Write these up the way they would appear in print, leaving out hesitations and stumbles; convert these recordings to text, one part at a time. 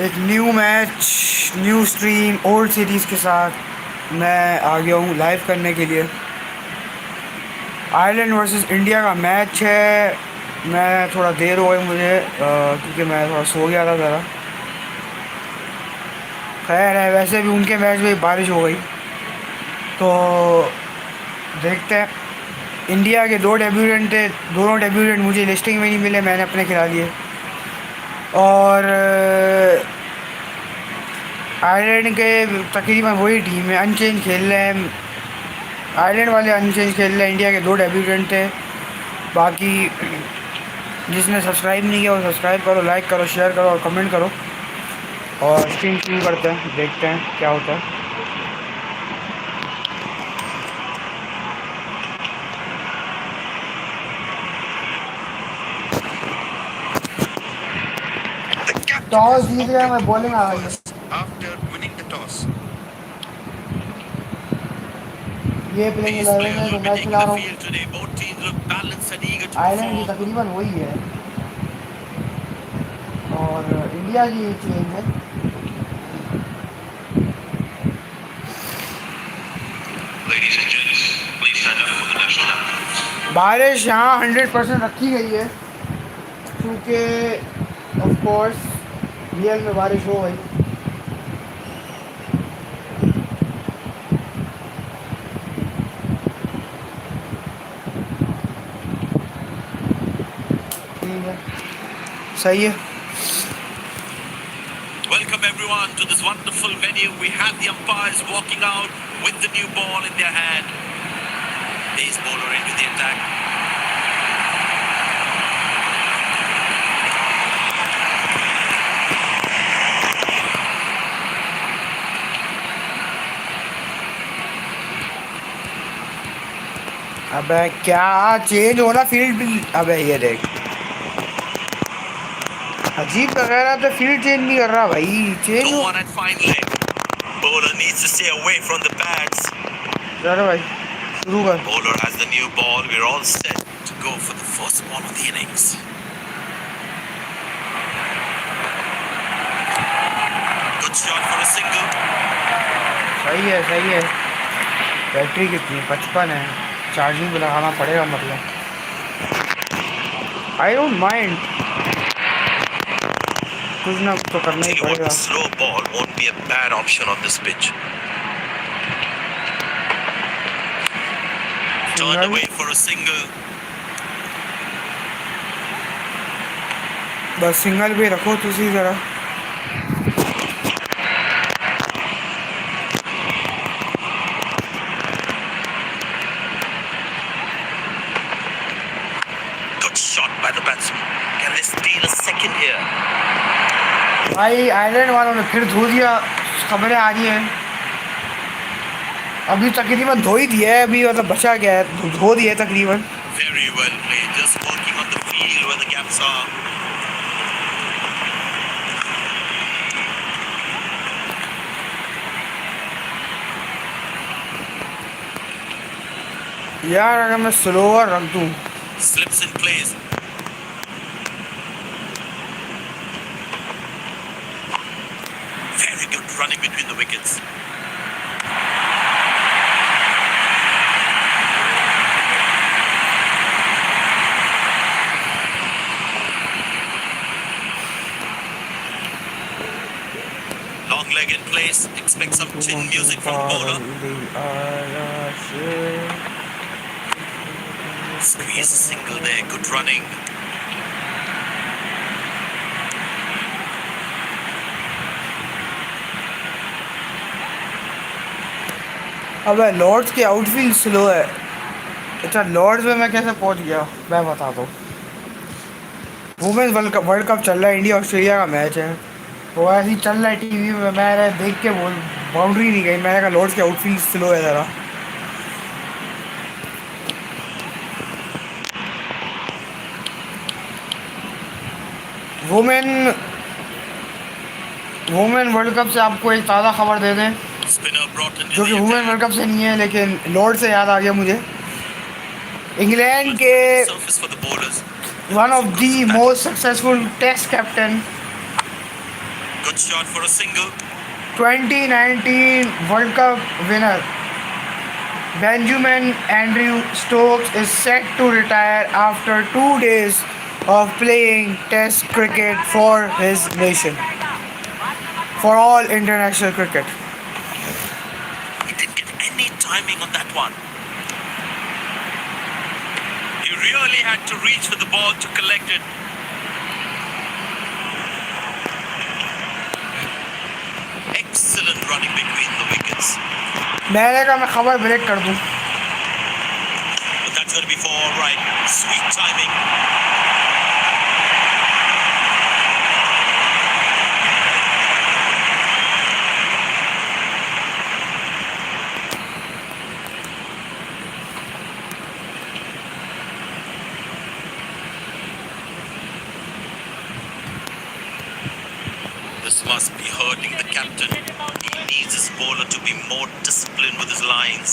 एक new match, new stream, old series के साथ मैं आ गया हूँ लाइव करने के लिए। आयरलैंड वर्सेस इंडिया का मैच है। मैं थोड़ा देर हो गई मुझे क्योंकि मैं थोड़ा सो गया था ज़रा। खैर है, वैसे भी उनके मैच में बारिश हो गई तो देखते हैं। इंडिया के दो डेब्यूटेंट थे, दोनों डेब्यूटेंट मुझे लिस्टिंग में नहीं मिले, मैंने अपने खिला लिए। और आयरलैंड के तकरीबन वही टीम है, अनचेंज खेल रहे हैं। आयरलैंड वाले अनचेंज खेल रहे हैं, इंडिया के दो डेब्यूटेंट थे। बाकी जिसने सब्सक्राइब नहीं किया वो सब्सक्राइब करो, लाइक करो, शेयर करो और कमेंट करो। और स्ट्रीम शुरू करते हैं, देखते हैं क्या होता है। टॉस जीत गया, मैं बॉलिंग आ गई है। ये प्लेइंग 11 है तो मैं खिला रहा हूँ। आयरलैंड की तकरीबन वही है और इंडिया की चेंज है। बारिश यहाँ 100% रखी गई है क्योंकि ऑफ कोर्स रियल में बारिश हो गई। ठीक है, सही है। Welcome everyone to this wonderful venue. We have the umpires walking out with the new ball in their hand. Pace bowler into the attack. अबे क्या चेंज हो रहा फील्ड? अबे ये देख, अजीब लग रहा था, फील्ड चेंज नहीं कर रहा भाई। Change No one at fine leg. Bowler needs to stay away from the pads. चलो भाई शुरू कर। Bowler has the new ball. We're all set to go for the first ball of the innings. Good shot for a single. सही है, सही है। Battery कितनी 55 है, चार्जिंग भी लगाना पड़ेगा मतलब। आई डोंट माइंड, कुछ ना तो करना ही पड़ेगा। Slow ball won't be a bad option on this pitch. Turned away for a single. बस सिंगल भी रखो तुसी जरा। Good shot by the batsman. Can they steal a second here? भाई आयरलैंड वालों ने फिर धो दिया, खबरें आ रही हैं। अभी तकरीबन धो ही दिया है, अभी मतलब बचा गया है, धो दिया है तकरीबन। Very well played, just working on the field where the gaps are. यार अगर मैं स्लोअर रख दूं। Slips in place. Very good running between the wickets. Long leg in place. Expect some chin music from bowler. Squeeze a single there. Good running. अबे Lord's की outfield slow है। अच्छा Lord's में मैं कैसे पहुंच गया मैं बताता हूँ। वुमेन्स वर्ल्ड कप चल रहा है, इंडिया ऑस्ट्रेलिया का मैच है, वो ऐसे ही चल रहा है टीवी में। मैंने देख के बोल बाउंड्री नहीं गई, मैंने कहा लॉर्ड्स की आउटफील्ड स्लो है ज़रा। वुमेन वर्ल्ड कप से आपको एक ताज़ा खबर दे दें, जो कि वुमेन वर्ल्ड कप से नहीं है लेकिन लॉर्ड से याद आ गया मुझे। इंग्लैंड के one of the most successful test captain Good shot for a single. 2019 World Cup winner Benjamin Andrew Stokes is set to retire after 2 days of playing Test cricket for his nation. For all international cricket. He didn't get any timing on that one. He really had to reach for the ball to collect it. Excellent running between the wickets. मैंने कहा मैं खबर break कर दूं. But that's going to be 4 right. Sweet timing. This must be hurting the captain. He needs his bowler to be more disciplined with his lines.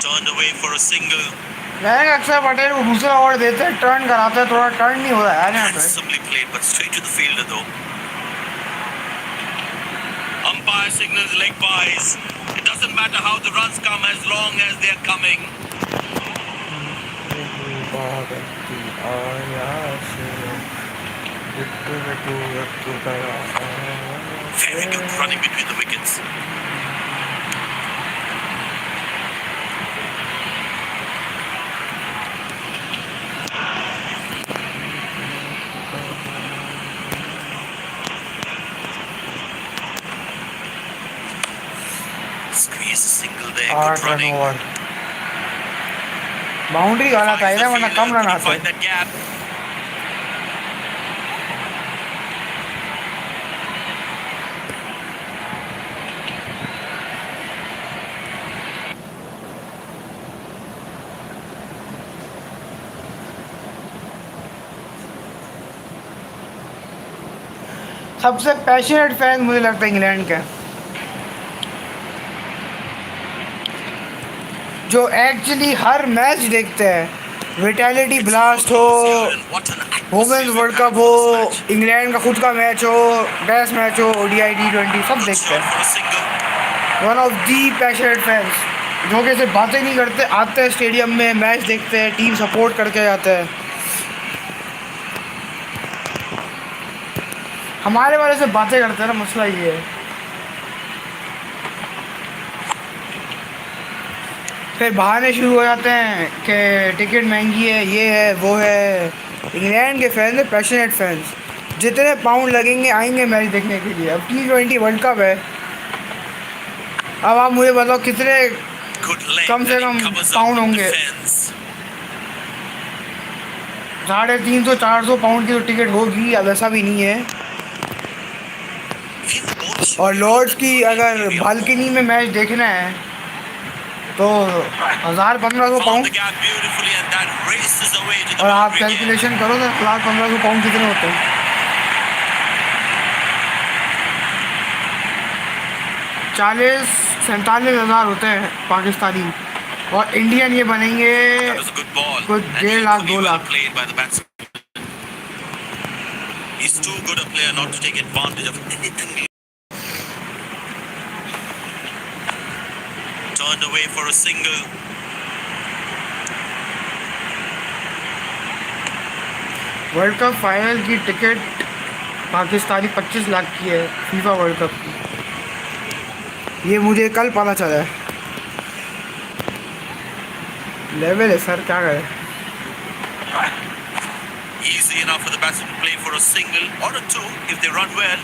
Turned away for a single. मैंने अक्षर पटेल को दूसरा over देते हैं, turn कराते हैं, थोड़ा turn नहीं हो रहा है यहाँ पे. Handsomely played, but straight to the fielder though. Umpire signals leg byes. It doesn't matter how the runs come as long as they are coming. Very good running between the wickets. Squeeze a single there. Good running. Boundary वाला था ना, वरना कम run आते. Find that gap. सबसे passionate fan मुझे लगता है England के, जो एक्चुअली हर मैच देखते हैं. विटैलिटी ब्लास्ट हो, वुमेन्स वर्ल्ड कप हो, इंग्लैंड का खुद का मैच हो, टेस्ट मैच हो, ODI T20 सब देखते हैं. One of the passionate fans, जो कि सिर्फ बातें नहीं करते, आते हैं स्टेडियम में, मैच देखते हैं, टीम सपोर्ट करके जाते हैं. हमारे वाले से बातें करते हैं ना, मसला ये है. फिर बहाने शुरू हो जाते हैं कि टिकट महंगी है, ये है, वो है. इंग्लैंड के फैंस हैं, पैशनेट फैंस. जितने पाउंड लगेंगे आएंगे मैच देखने के लिए. अब T20 वर्ल्ड कप है. अब आप मुझे बताओ कितने कम से कम पाउंड होंगे. 350-400 पाउंड की तो टिकट होगी, अब ऐसा भी नहीं है. और लॉर्ड्स की अगर बालकनी में मैच देखना है तो 1000-1500 पाउंड. और आप कैलकुलेशन करो तो 1000-1500 पाउंड कितने होते हैं. $40,000-47,000 होते हैं पाकिस्तानी. और इंडियन ये बनेंगे कुछ 1.5 lakh 2 lakh. He's too good a player not to take advantage of anything. Turned away for a single. World cup final की टिकट पाकिस्तानी 25 लाख की है फीफा वर्ल्ड कप की. ये मुझे कल पता चला है. लेवल है सर, क्या करें. Easy enough for the batsman to play for a single or a 2 if they run well.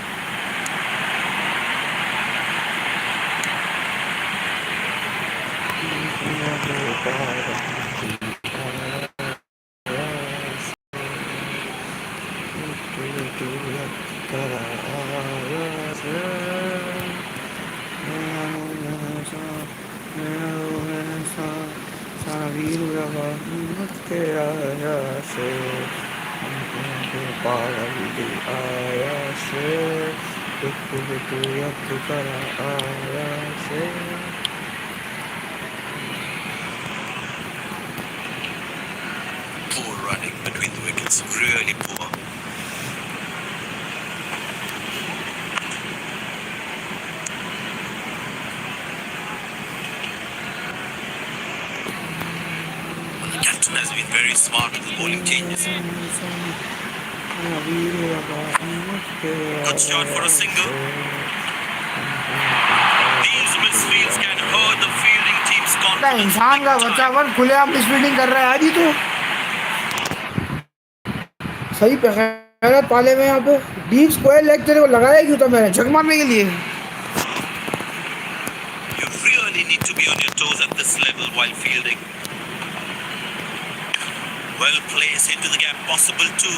Poor running between the wickets, really poor. Hamilton has been very smart with the bowling changes. Good shot for a single. These misfields can hurt the fielding team's confidence. इंसान का बच्चा पर खुलेआम misfielding कर रहा है आज ही तो सही पे खैरत पाले में यहाँ पे डीप स्क्वायर लेग तेरे को लगाया क्यों था मैंने झक मारने के लिए You really need to be on your toes at this level while fielding. Well placed into the gap, possible too.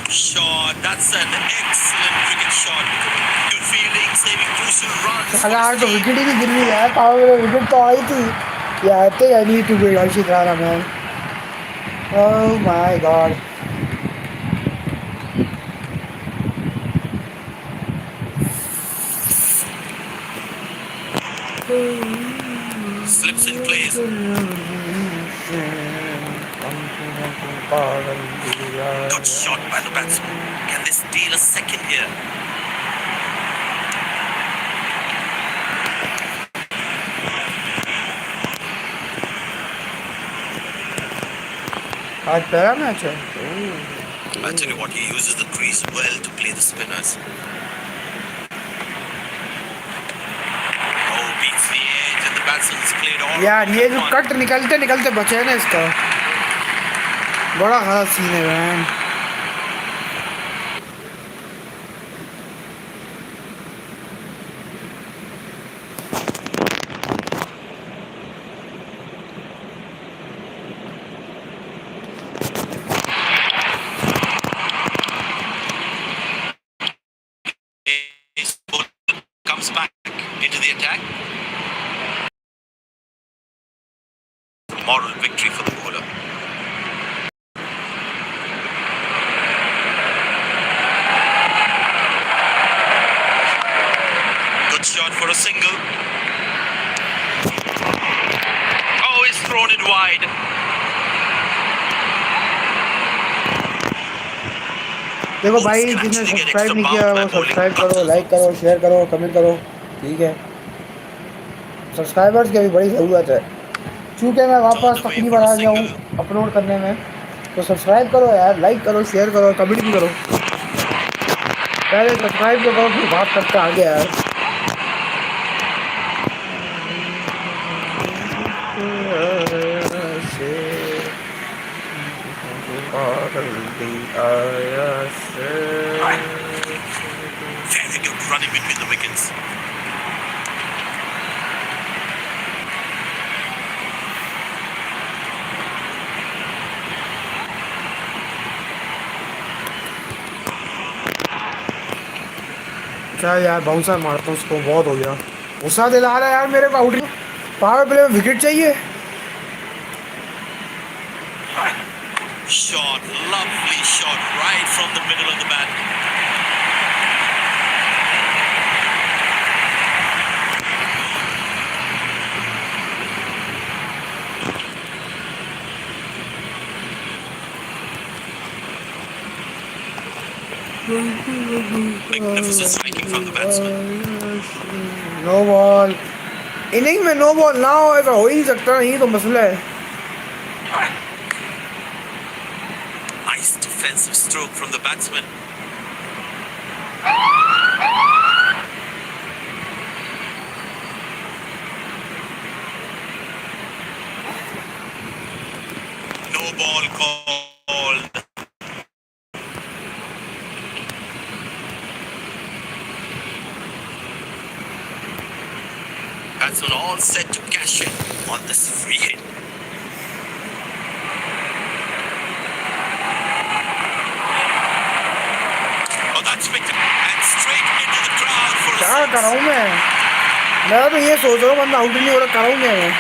Shot, that's an excellent cricket shot. Good fielding, saving crucial runs. साला तो wicket ही नहीं गिर रही यार power में wicket तो आई थी Yeah, I think I need to be Rashid Rana, man. Oh my god. Slips in place. Good shot by the batsman. Can they steal a second here? आज पहला मैच है I tell you what, he uses the crease well to play the spinners. Oh, beats the edge and the batsman's played all. यार ये जो cut निकलते निकलते बचे है ना इसका बड़ा खराब सीन है man Comes back into the attack. Moral victory for the bowler. Good shot for a single. Oh, he's thrown it wide. देखो भाई जिसने सब्सक्राइब नहीं किया वो सब्सक्राइब करो लाइक करो शेयर करो कमेंट करो ठीक है सब्सक्राइबर्स की भी बड़ी ज़रूरत है चूँकि मैं वापस पहली बार आ गया हूँ अपलोड करने में तो सब्सक्राइब करो यार लाइक करो शेयर करो कमेंट भी करो पहले सब्सक्राइब तो करो फिर बात करते आगे यार Very good running between the wickets. क्या यार बाउंसर मारता हूँ उसको बहुत हो गया गुस्सा दिला रहा है यार मेरे बाउंड्री पावर प्ले में विकेट चाहिए Shot, lovely shot right from the middle of the bat. Magnificent striking from the batsman. No ball inning में नो बॉल ना हो ऐसा हो ही नहीं सकता नहीं तो मसला है Nice defensive stroke from the batsman. No ball called. Batsman all set to cash in on this free hit. Oh, that's picked up and straight into the crowd for a क्या six. कर रहा हूँ मैं तो ये सोच रहा हूँ बंदा आउट नहीं हो रहा कर रहा हूँ मैं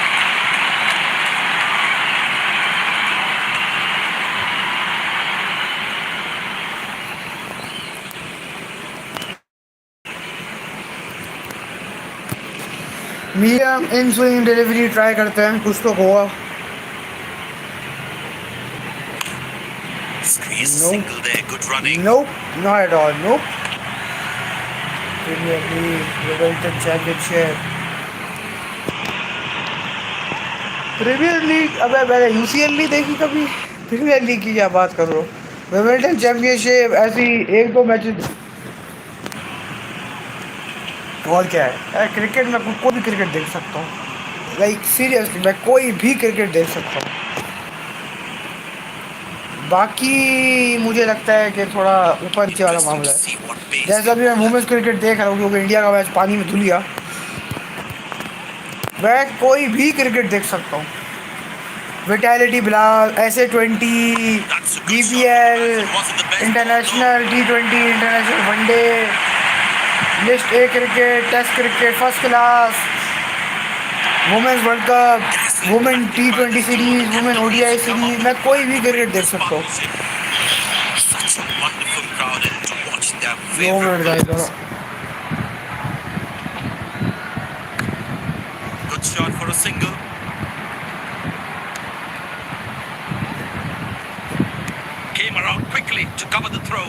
medium in swing delivery try करते हैं, कुछ तो होगा। Squeeze a Nope. single there. Good running. Nope, not at all. Nope. Premier League, Wimbledon Championship, premier league. अबे मैंने यूसीएल नहीं देखी कभी, प्रीमियर लीग की क्या बात कर रहे हो। विम्बलडन चैंपियनशिप ऐसी एक दो मैचेस। और क्या है क्रिकेट में कोई भी क्रिकेट देख सकता हूँ, लाइक सीरियसली मैं कोई भी क्रिकेट देख सकता हूँ। बाकी मुझे लगता है कि थोड़ा ऊपर नीचे वाला Interesting to मामला see है। what pace जैसे the अभी मैं bowler वुमेन्स can. क्रिकेट देख रहा हूँ क्योंकि इंडिया का मैच पानी में धुल गया। मैं कोई भी क्रिकेट देख सकता हूँ। विटैलिटी बिलाल, ऐसे 20, That's a good shot from the BPL, batsman. Wasn't the best ball, no. International, T20, international one day, list A cricket, test cricket first class, women's world cup, Dazzling women batting by T20 this duo. The series, women captain needs ODI to come up series, with मैं a कोई plan भी to cricket break देख this सकता हूँ। partnership. Such a wonderful crowd and to watch their 2 minute favourite guys. players. Good shot for a single. Came around quickly to cover the throw.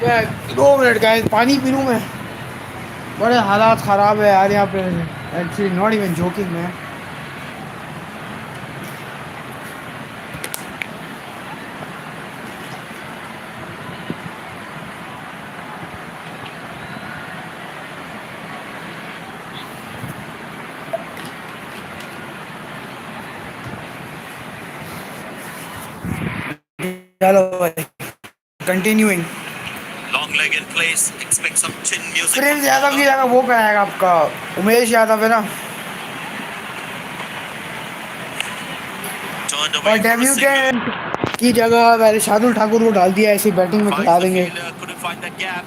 यार 2 minute guys, पानी P लूँ मैं। बड़े हालात ख़राब है यार यहाँ पे, एक्चुअली नॉट इवन जोकिंग मैं। चलो भाई, continuing. Long leg in place. Expect some chin music from Prince the Yadav की bowler. जगह वो कराएगा आपका, उमेश यादव है ना। Turned और away for a single. Debutant की जगह मैंने शार्दुल ठाकुर को डाल दिया, ऐसी बैटिंग में खिला Finds the देंगे। fielder. Couldn't find that gap.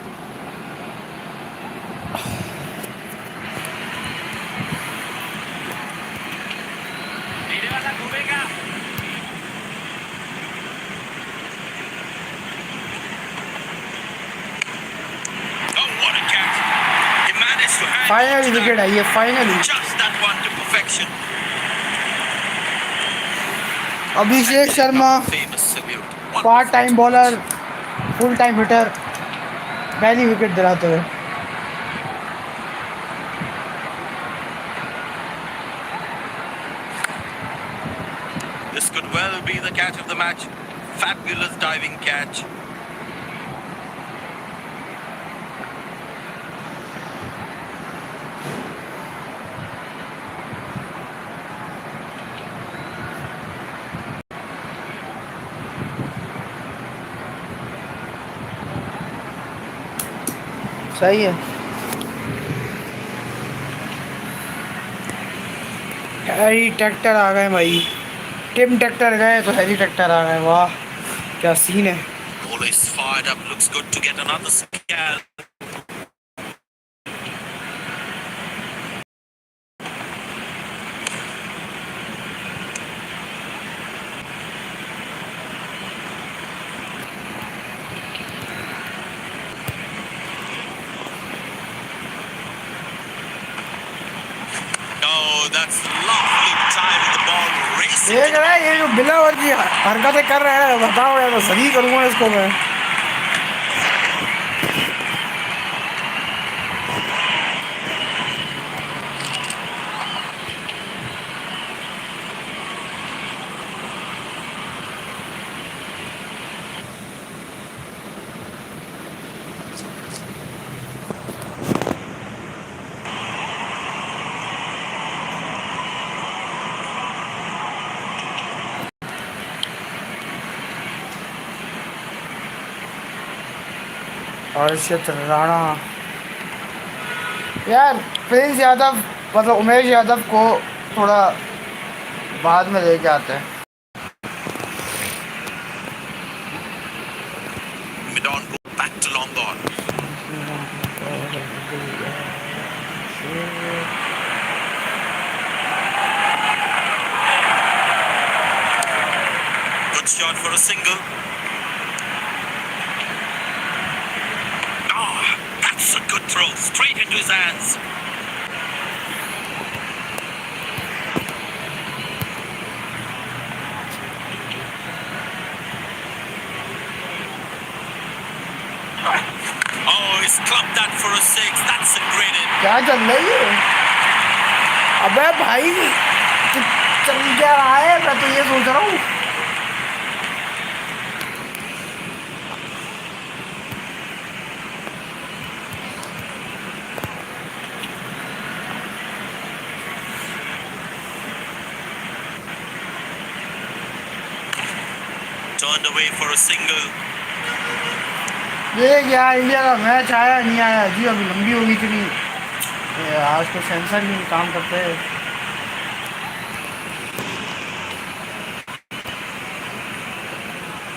Oh, what a catch. He managed to hang on finally to wicket that. आई है, finally. Just that one to perfection. Abhishek And Sharma, famous salute. Part Wonderful time to bowler, watch. Full time hitter, पहली wicket दिलाते हुए। This could well be the catch of the match. Fabulous diving catch. सही है। Harry tractor आ गए भाई, Tim tractor गए तो Harry tractor आ गए। वाह क्या सीन है। Ball is fired up. Looks good to get another scale. Oh, that's lovely timing. The ball racing. देख रहा है ये जो बिलावर की हरकतें कर रहे हैं, बताओ यार, तो सही करूँगा इसको मैं। अर्शद राणा यार, प्रिंस यादव मतलब उमेश यादव को थोड़ा बाद में लेके आते हैं। Mid on, go back to long on. Good shot for a single. Ah, that's a good throw, straight into his hands. Oh, he's clubbed that for a six. That's a great hit. क्या चल रही है? अबे भाई चल क्या रहा है? मैं तो ये सोच रहा हूँ। Turned away for a single. ये क्या इंडिया का मैच आया नहीं आया जी? अभी लंबी होगी इतनी। आज तो सेंसर भी नहीं काम करते हैं।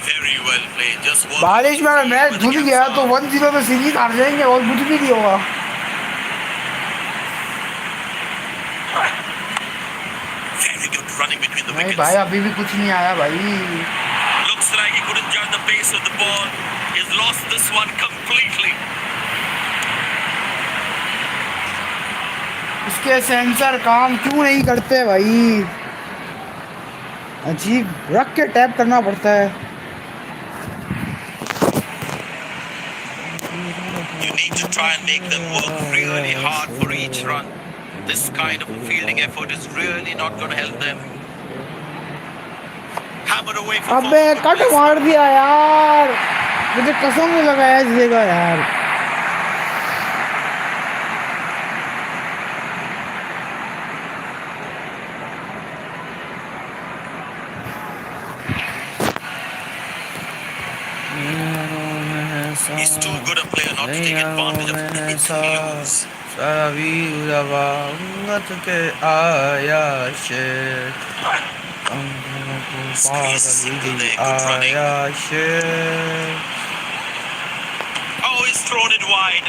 Very well played. Just work. बारिश में अगर मैच धुल गया तो 1-0 में सीरीज हार जाएंगे और कुछ भी नहीं होगा। Very good running between the नहीं wickets. भाई, अभी भी कुछ नहीं आया भाई। Looks like he couldn't judge the pace of the ball. He's lost this one completely. इसके सेंसर काम क्यों नहीं करते भाई? अजीब, रख के टैप करना पड़ता है। You need to try and make them work really hard for each run. This kind of fielding effort is really not going to help them. Hammered away for अबे कट मार दिया यार, मुझे कसम नहीं लगाया देगा यार। He's too good a player not to take advantage of anything loose. Squeeze single there, good running. Oh, he's thrown it wide.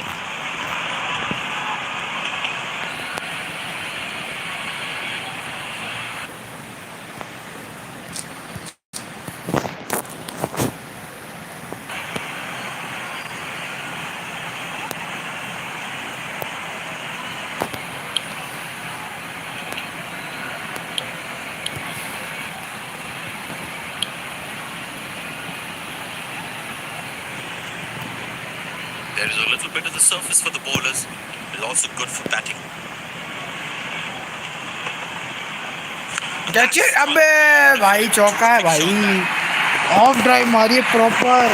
There is a little bit of the surface for the bowlers. It's also good for batting. अबे भाई चौका है भाई, of drive मारिए proper.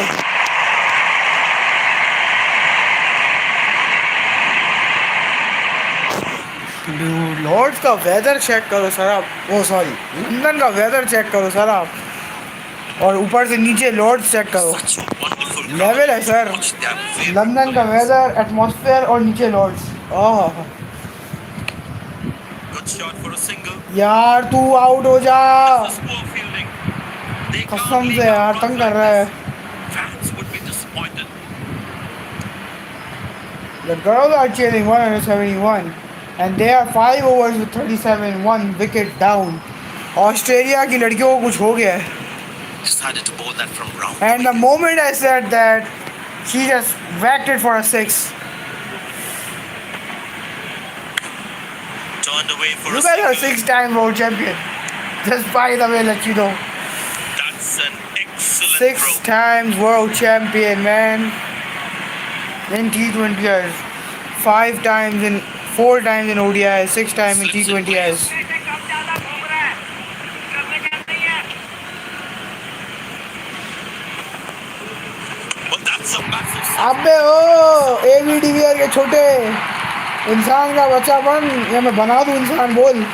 Lord's का weather check करो sir आप। ओ sorry, London का वेदर चेक करो सर आप, और ऊपर से नीचे लॉर्ड्स चेक करो। लेवल है सर, लंदन का वेदर, एटमॉस्फेयर और नीचे लॉर्ड्स। यार तू आउट हो जा, कसम से यार तंग कर रहा है। The girls are chasing 171 and they are 5 overs with 37, 1 wicket down. Australia की लड़कियों को कुछ हो गया है। Decided to bowl that from round. And the moment I said that, she just whacked it for a 6. Turned away for You a guys are single. 6-time world champion. Just by the way, let you know. That's an excellent 6 throw. times world champion, man. In T20is, 5 times in 4 times in ODI, 6 times in T20is. Well, that's a massive. अबे ओ एवी डिवियर के छोटे, इंसान का बच्चा बन या मैं बना दूं इंसान, बोल।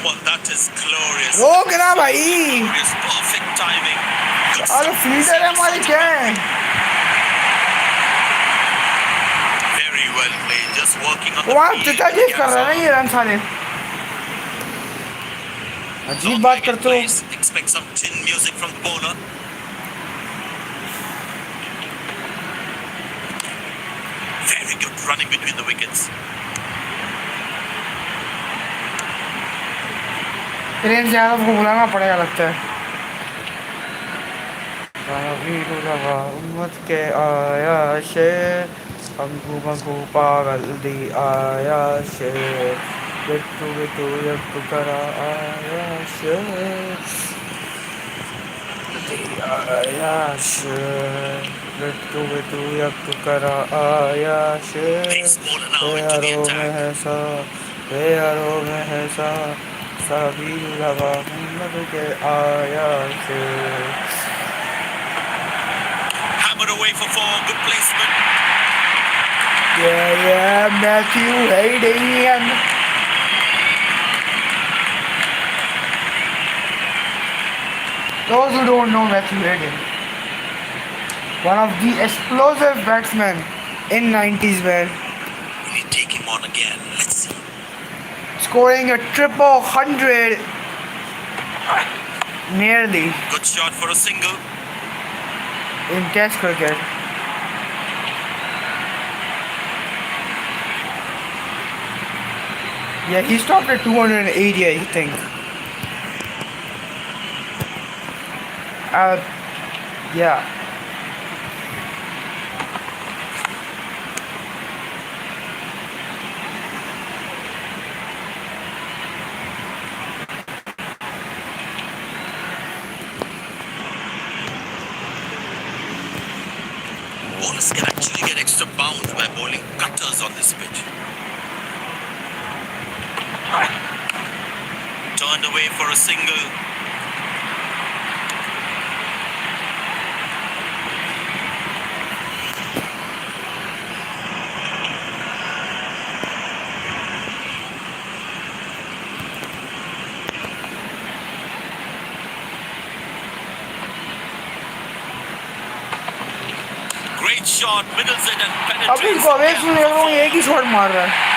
Well, that is glorious. रोक ना भाई, Glorious, perfect timing. Good अरे start. फील्डर है हमारे क्या है? Very well played. Just working on the वहाँ field. चचा जी कर रहे हैं ये रन सारे, अजीब बात करते हो. Expect some chin music from the bowler. Very good running between the wickets. Prince Yadav को बुलाना पड़ेगा लगता है. उम्मत के आया शेर, हमको पागल दी आया शेर, बिट्टू बिट्टू यक करा आया शेर, आया शेर, बिट्टू बिट्टू यक करा आया शेर. यारों में है सा, यारों में है सा, सभी लगा उम्मत के आया शेर. Hammered away for four. Good placement. Yeah, Matthew Hayden. Those who don't know Matthew Hayden, one of the explosive batsmen in 90s man, Will he take him on again? Let's see. scoring a triple hundred nearly Good shot for a single. in Test cricket. Yeah, he stopped at 280, I think. Yeah. Bowlers can actually get extra bounce by bowling cutters on this pitch. Turned away for a single. Great shot, middles it and अभी penetrates. गोवेश में लोग एक ही shot मार रहा है.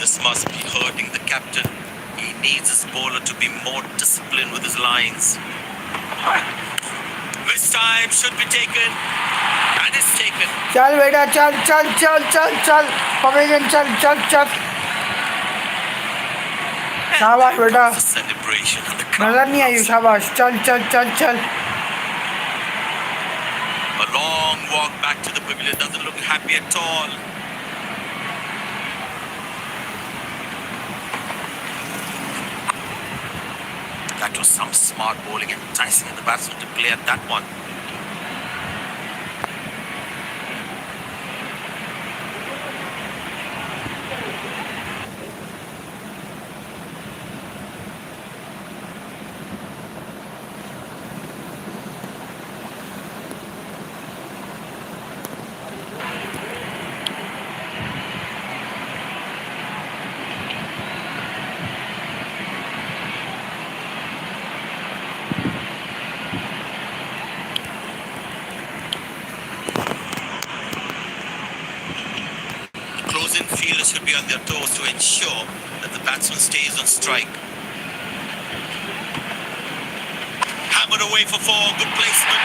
This must be hurting the captain. He needs his bowler to be more disciplined with his lines. This time should be taken. And it's taken. चल बेटा चल चल चल चल चल पवेलियन चल चल चल. शाबाश बेटा. The celebration and the crowd. नजर नहीं आई. शाबाश चल चल चल चल. A long walk back to the pavilion, doesn't look happy at all. That was some smart bowling, enticing the batsman to play at that one. Closing fielders should be on their toes to ensure that the batsman stays on strike. Hammered away for four, good placement.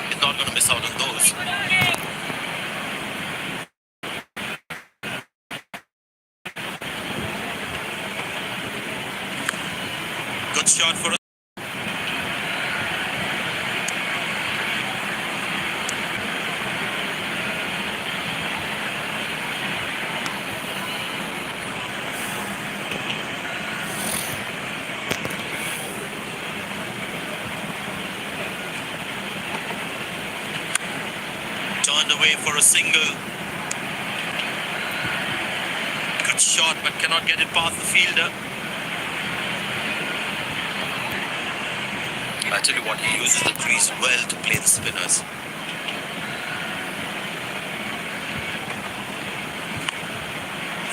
He's not going to miss out on those. Good shot for a away for a single. Good shot, but cannot get it past the fielder. I tell you what, he uses the crease well to play the spinners.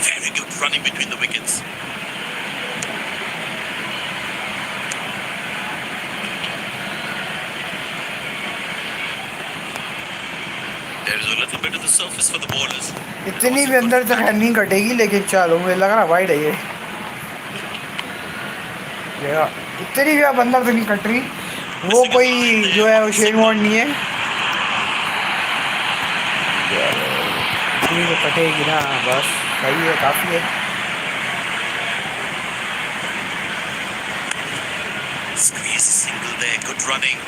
Very good running between the wickets. There is a little bit of the surface for the bowlers. इतनी भी अंदर तक नहीं कटेगी, लेकिन चलो मुझे लग रहा वाइड है ये। इतनी भी आप अंदर से नहीं कट रही, वो कोई जो है वो शेर वॉर्ड नहीं है, इतनी तो कटेगी ना, बस सही है, काफ़ी है। Squeeze a single there, good running.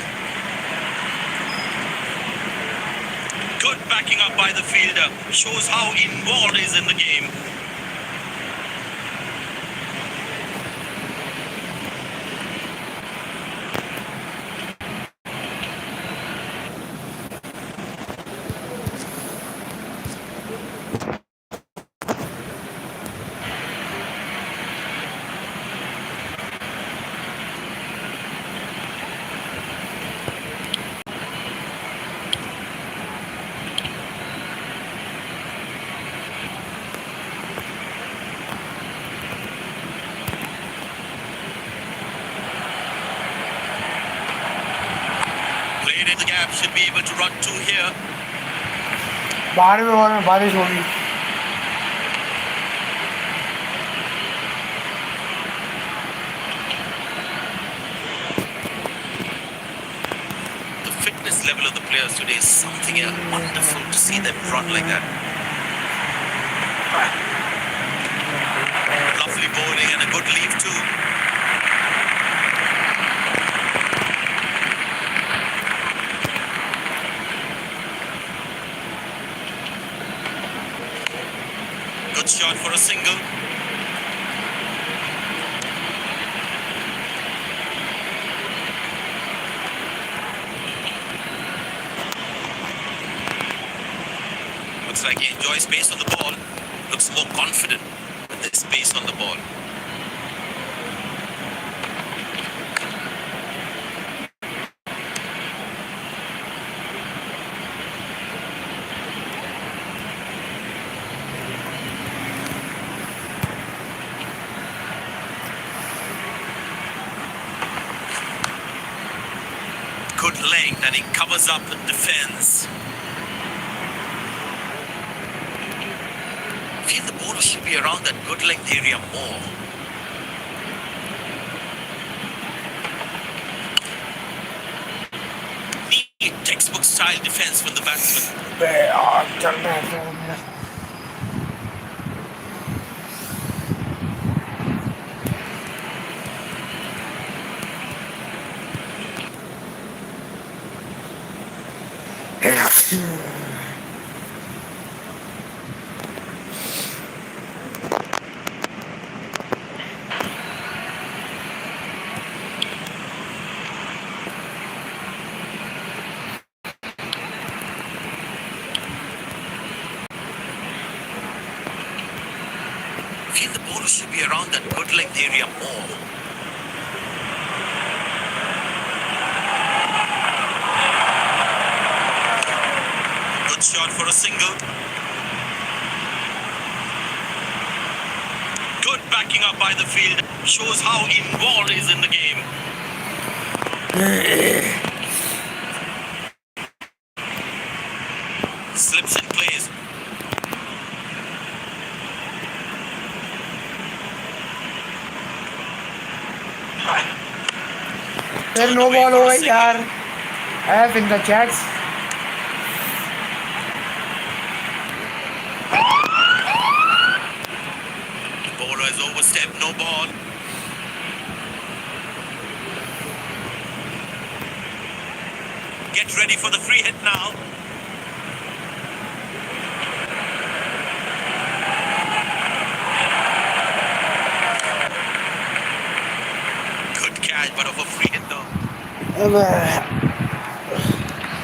Good backing up by the fielder. Shows how involved he is in the game. Played in the gap, should be able to run two here. 12वें over में बारिश होगी। The fitness level of the players today is something wonderful to see them run like that. Lovely bowling and a good leave too. Good shot for a single. Looks like he enjoys space on the ball. Looks more confident with the space on the ball. Good length and he covers up and defends. I feel the bowler should be around that good length area more. Neat textbook style defense from the batsman. चल रहा है मेरा। I feel the bowler should be around that good length area more. Good shot for a single. Good backing up by the field. Shows how involved he is in the game. Slips in place. फिर no ball हो गई यार। F in the chats. The bowler has overstepped, no ball. Get ready for the free hit now. Good catch, but of a free hit though.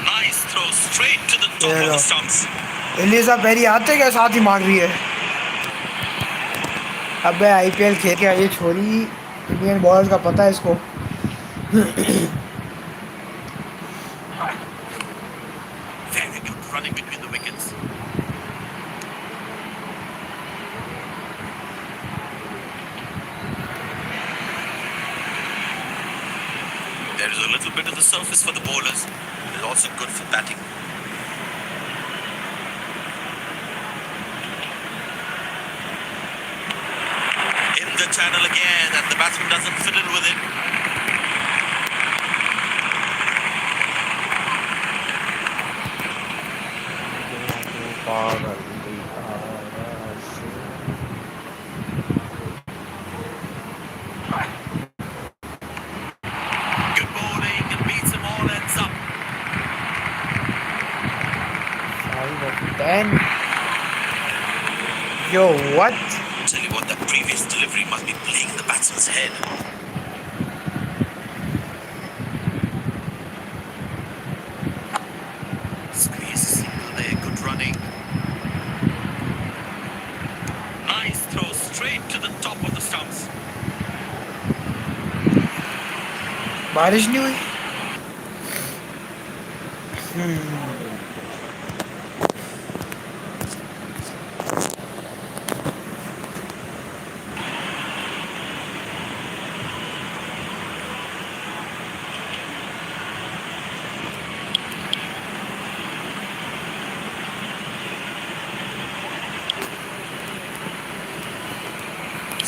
Nice throw straight to the top of the stumps. Ellyse Perry आते क्या साथ ही मार रही है। अबे IPL खेल के आई छोरी, इंडियन बॉलर्स का पता है इसको। Very good running between the wickets. There is a little bit of the surface for the bowlers. It is also good for batting. In the channel again, and the batsman doesn't fiddle with it. Good bowling, and beats them all, ends up. 5 of 10. Yo, what? Tell you what, that previous delivery must be playing in the batsman's head. Squeeze single there, good running. Nice throw straight to the top of the stumps. बारिश नहीं हुई।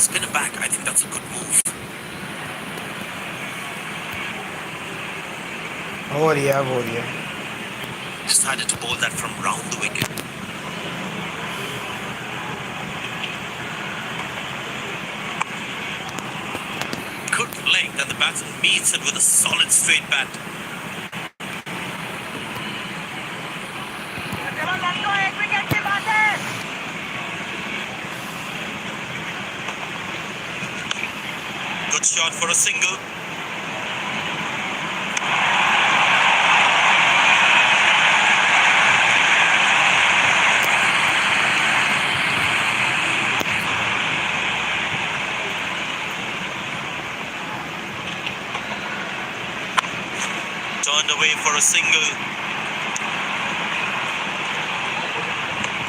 Spin it back, I think that's a good move. हो रही है, अब हो रही है। Decided to bowl that from round the wicket. Good length, and the batsman meets it with a solid straight bat. Good shot for a single. Turned away for a single.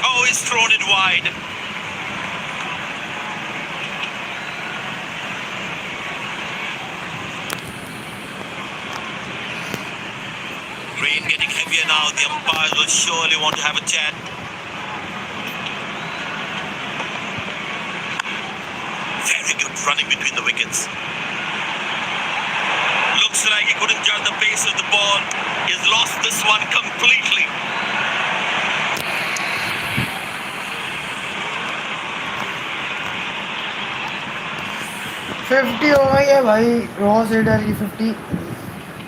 Oh, he's thrown it wide. Rain getting heavier now. The umpires will surely want to have a chat. Very good running between the wickets. Looks like he couldn't judge the pace of the ball. He's lost this one completely. Fifty हो गई है भाई, Ross raider की 50।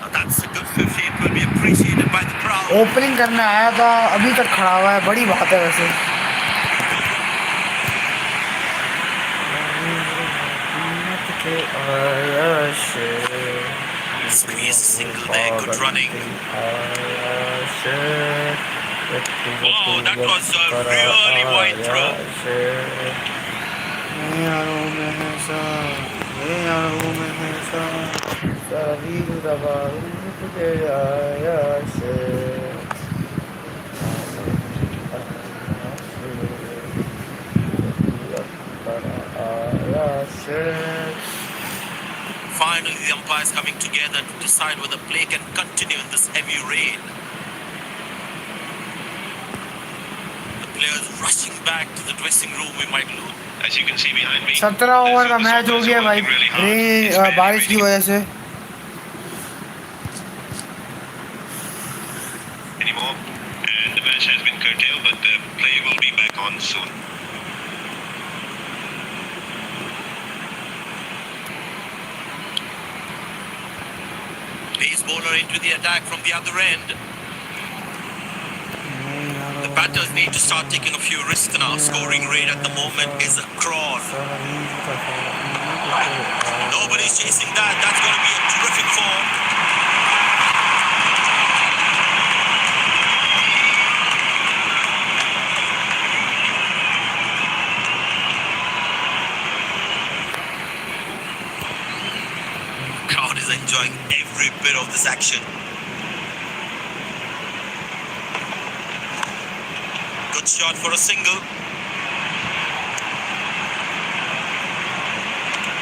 Now that's a good 50. It will be appreciated by the crowd. Opening करने आया था, अभी तक खड़ा हुआ है, बड़ी बात है वैसे। Squeeze single there. Good running. Wow, that was a really wide throw. Finally, the umpires coming together to decide whether play can continue in this heavy rain. The players rushing back to the dressing room. We might lose. As you can see behind me, 17 over का match हो गया भाई, बारिश की वजह से। Anymore, and the match has been curtailed, but the play will be back on soon. Pace bowler into the attack from the other end. The batters need to start taking a few risks now. Scoring rate at the moment is a crawl. Nobody's chasing that. That's going to be a terrific form. enjoying every bit of this action. Good shot for a single.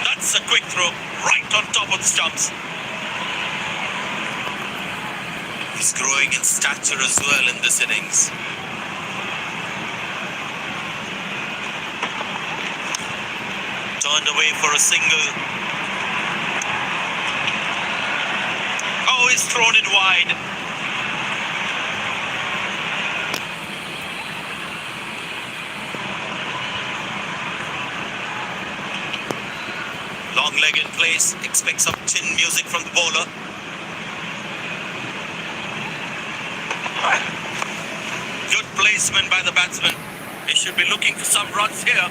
That's a quick throw right on top of the stumps. He's growing in stature as well in this innings. Turned away for a single. Oh, he's thrown it wide. Long leg in place. Expect some chin music from the bowler. Good placement by the batsman. He should be looking for some runs here.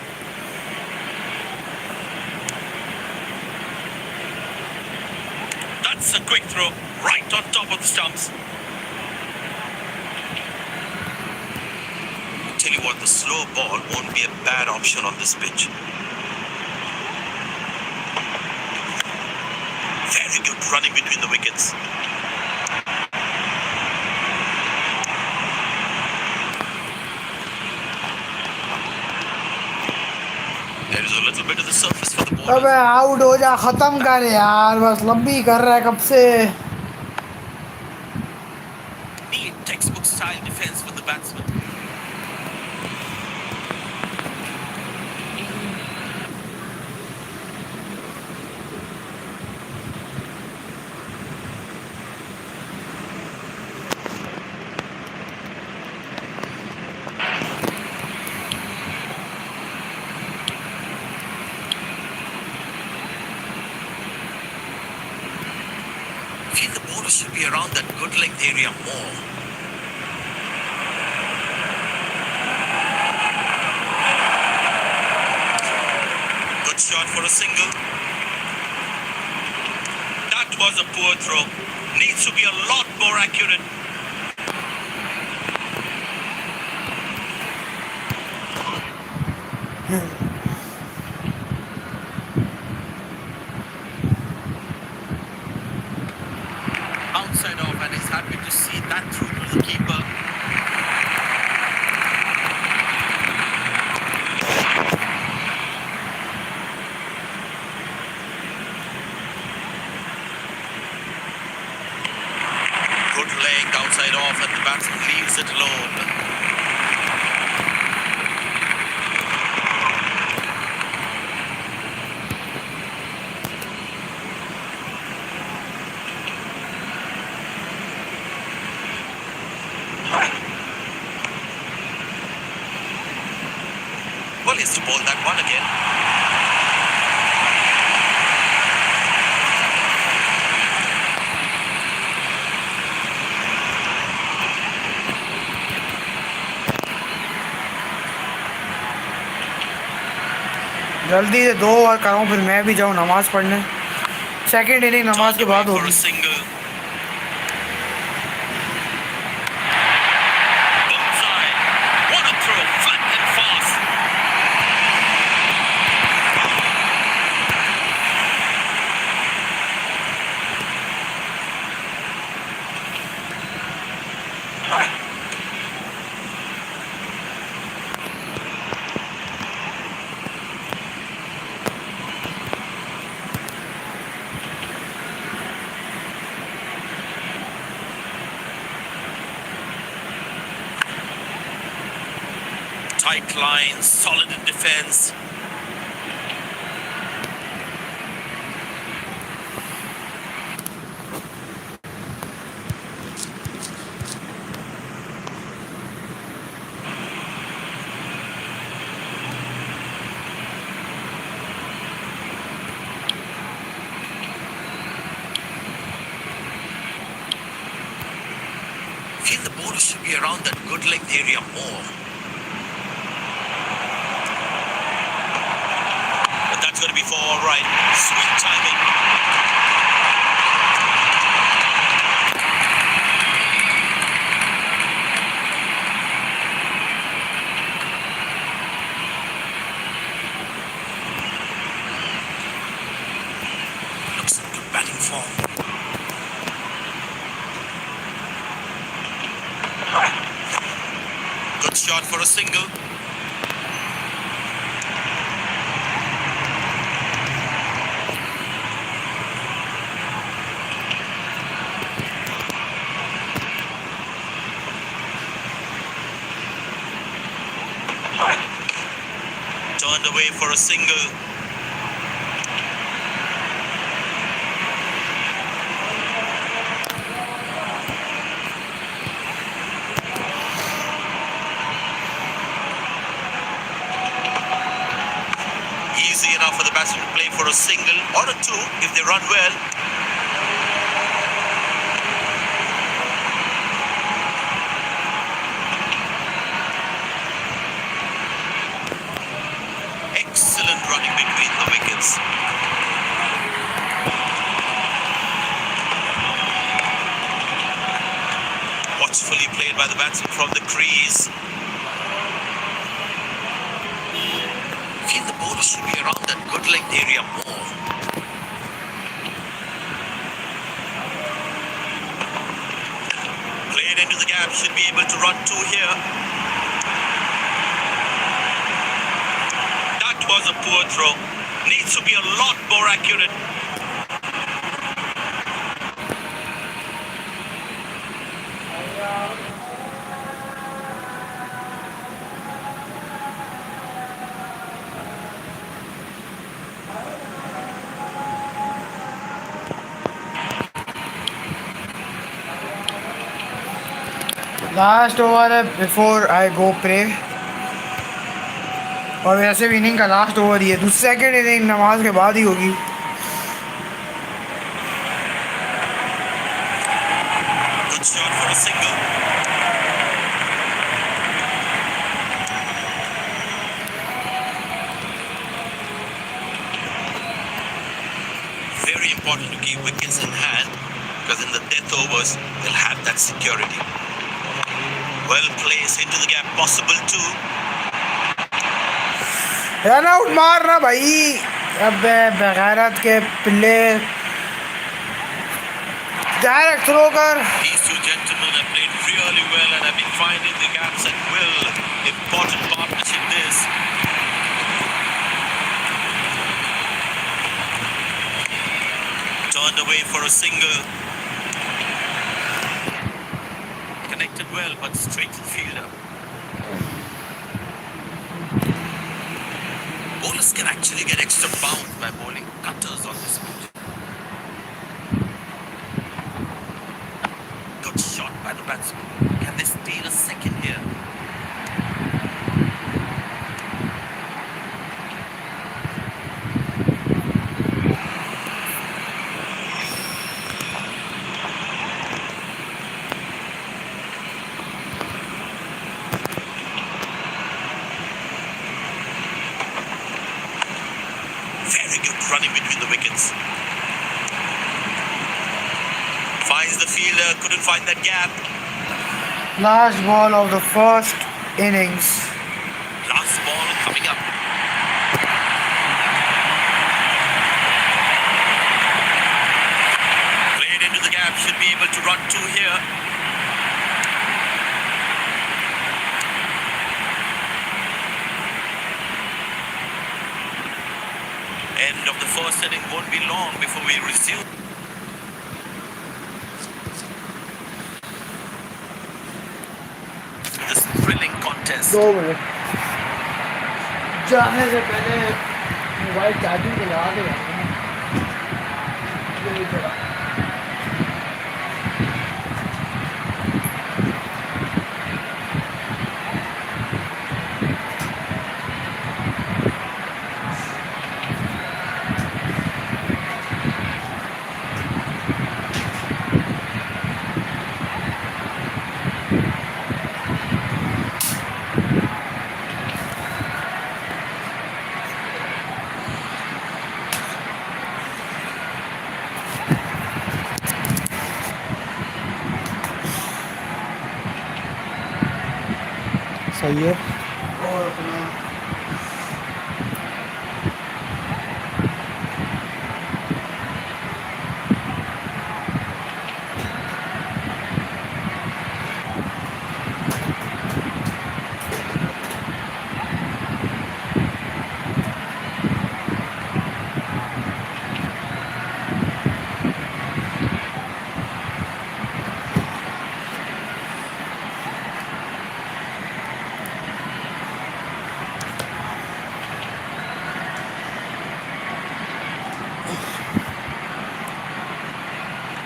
That's a quick throw right on top of the stumps. I'll tell you what, the slow ball won't be a bad option on this pitch. Very good running between the wickets. There is a little bit of the surface for the ball. अबे out हो जा, खत्म कर यार, बस लंबी कर रहा है कब से. Neat textbook style defense for the batsman. I feel the bowler should be around that good length area more. Good shot for a single. That was a poor throw. Needs to be a lot more accurate. Outside off, and he's happy to see that through to the keeper. Good length outside off, and the batsman leaves it alone. Well, he has to bowl that one again. जल्दी से 2 over कराऊँ, फिर मैं भी जाऊँ नमाज़ पढ़ने. Second inning नमाज के बाद For a होगी. single. Bullseye. What a throw, flat and fast. Tight lines, solid in defense. Feel the bowler should be around that good length area more. But that's going to be for all right. Sweet timing. Looks in good batting form. shot for a single. Turned away for a single. Easy enough for the batsman to play for a single or a two if they run well. Excellent running between the wickets. Watchfully played by the batsman from the crease. I feel the ball should be around that good length area more. Played into the gap, should be able to run two here. That was a poor throw. Needs to be a lot more accurate. Last over है before I go pray, और वैसे भी inning का last over ही है, दूसरी second inning नमाज के बाद ही होगी। Good shot for a single. Very important to keep wickets in hand because in the death overs they'll have that security. Well placed into the gap, possible two. Run out मारना भाई, अब बगैरत के पिल्ले direct throw कर। These two gentlemen have played really well and have been finding the gaps at will. Important partnership this. Turned away for a single. Connected well, but straight to the fielder. Bowlers can actually get extra bounce by bowling cutters on this pitch. Good shot by the batsman. Can they steal a second here? Very good running between the wickets. Finds the fielder, couldn't find that gap. Last ball of the first innings. Last ball coming up. Played into the gap, should be able to run two here. End of the first inning won't be long before we resume. This thrilling contest. 2 minute जाने से पहले mobile charging पे लगा के जाना। सही है। और अपना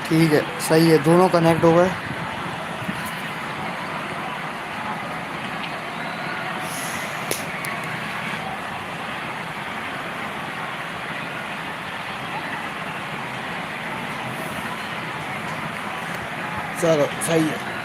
ठीक है, सही है, दोनों कनेक्ट हो गए। चलो सही है।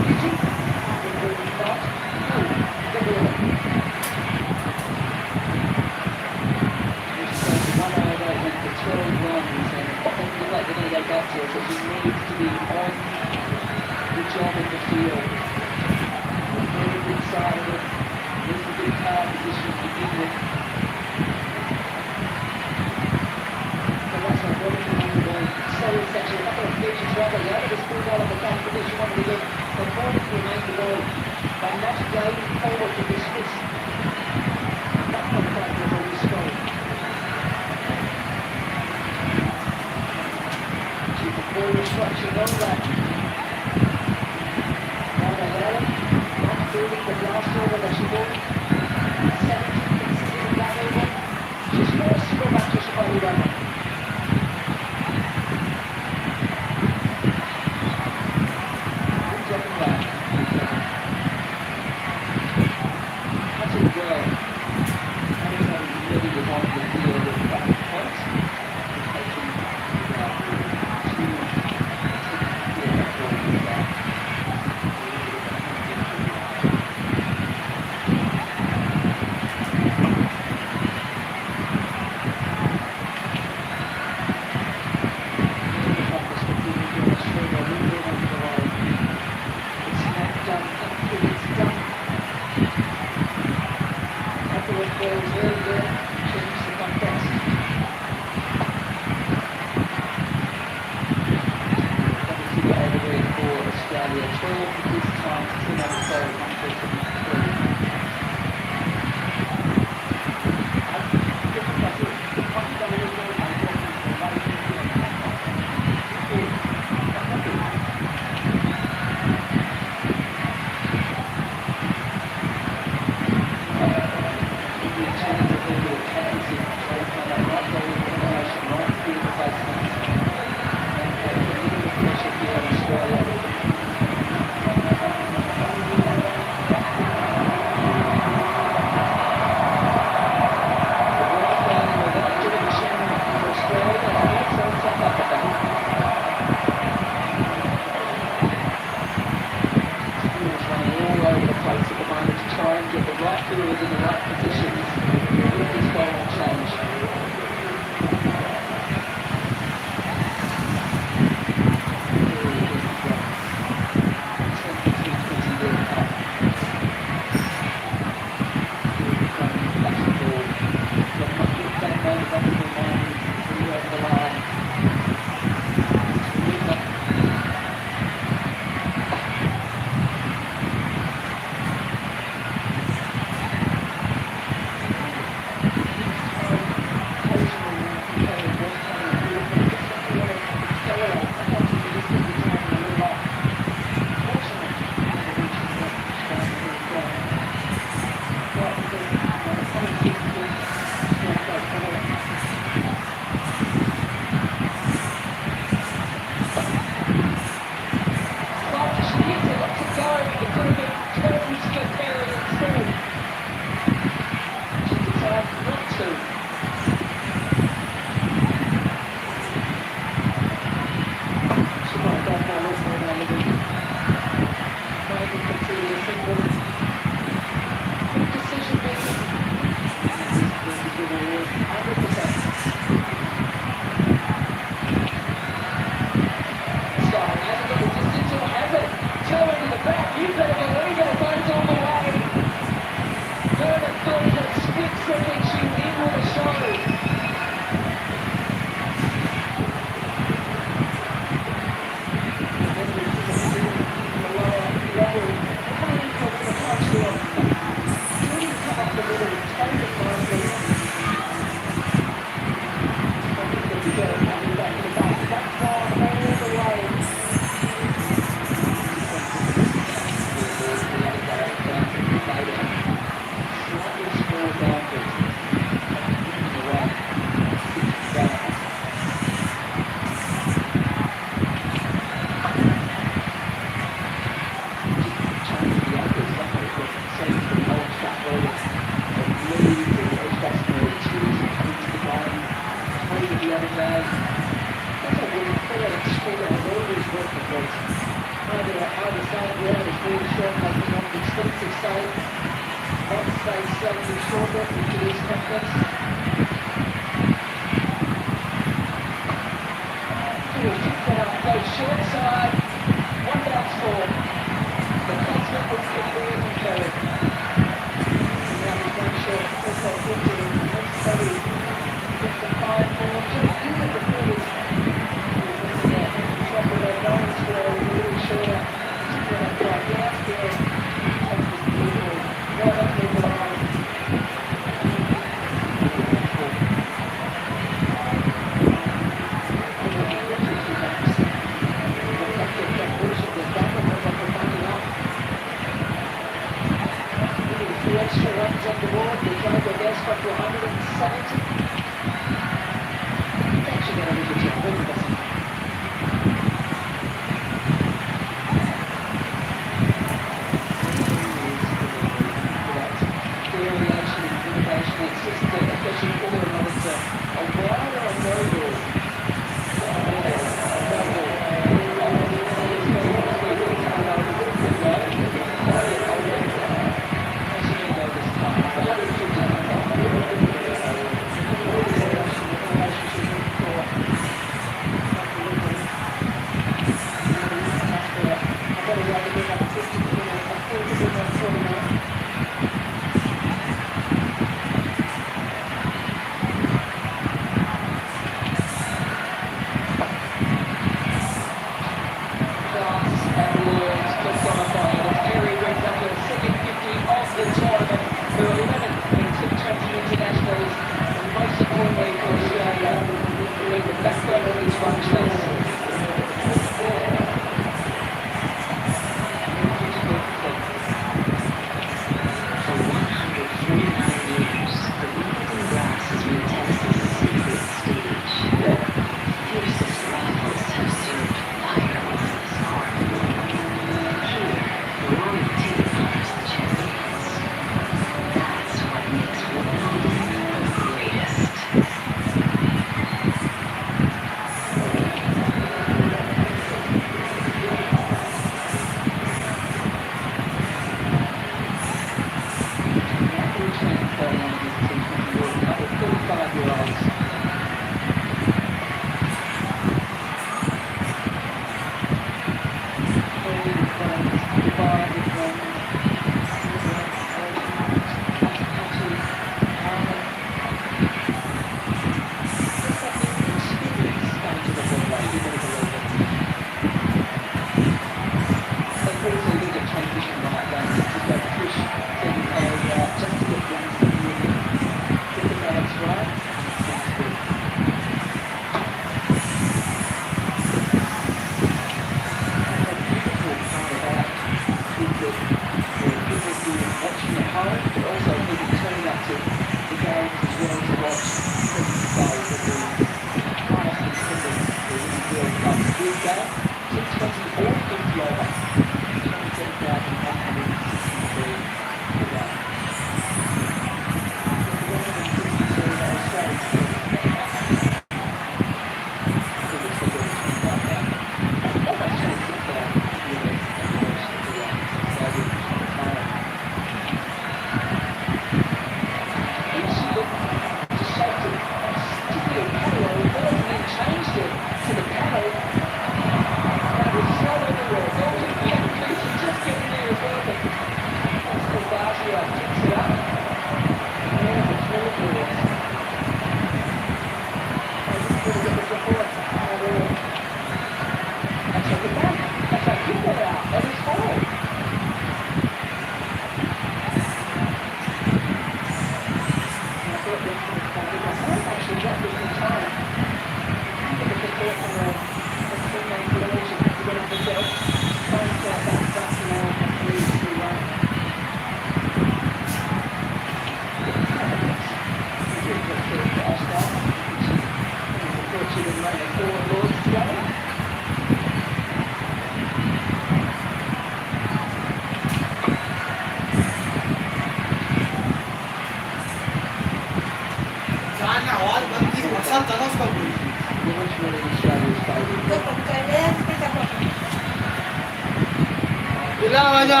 आजा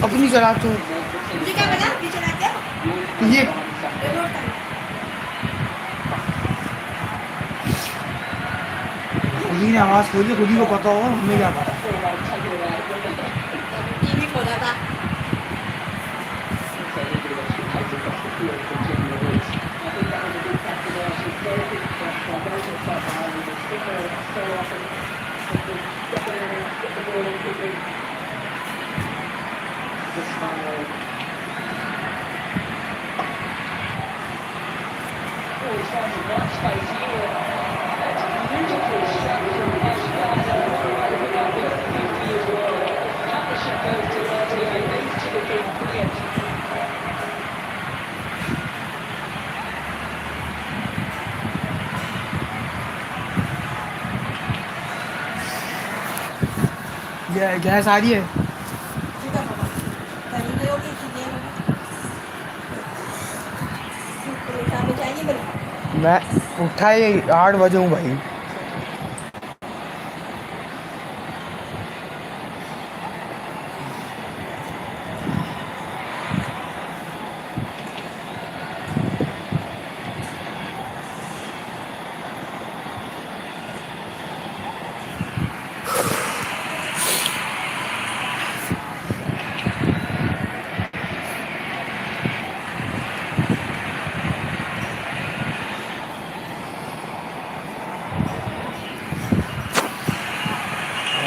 अपनी चला तू मुझे क्या पता ये चलाते हो ये रिमोट का खुद ही ने आवाज़ खोली खुद ही को पता होगा हमें क्या पता टीवी खोला था ये गैस आ रही है ठीक है बाबा करेंगे होगी चीजें होगी चाहिए मेरे मैं उठा ही 8 बजे हूँ भाई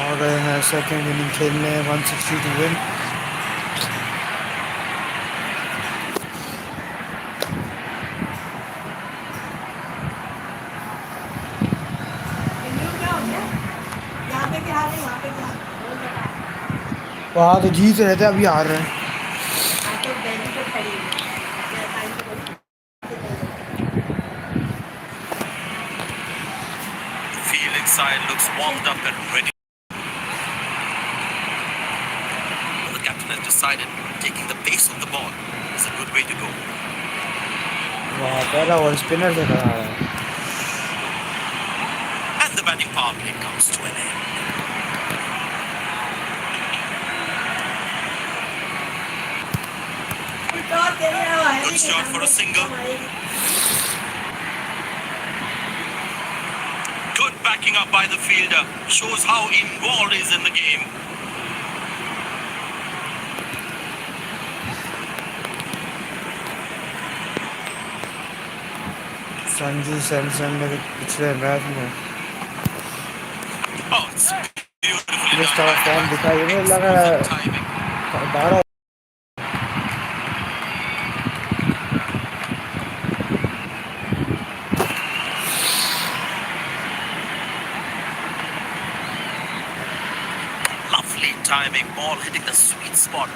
आ गए हैं सेकेंड इनिंग खेलने 160 टू विन इंटरव्यू क्या हो गया यहाँ पे क्या हाल है वहाँ पे क्या हाल है वो बता वहाँ तो जीत रहे थे अभी हार रहे हैं हाँ तो दिल्ली पे खड़ी है मैं टाइम पे बोली Fielding side looks warmed up and ready. The captain has decided taking the pace of the ball is a good way to go. वहाँ पहला ओवर स्पिनर से करा है And the batting power play comes to an end. Good shot for a single. Good backing up by the fielder. Shows how involved he is in the game. Sanju Samson ने पिछले match में Oh, it's beautifully जिस done तरह by form the दिखाई batsman. मुझे लगा Exquisite timing. 12 Lovely timing. Ball hitting the sweet spot.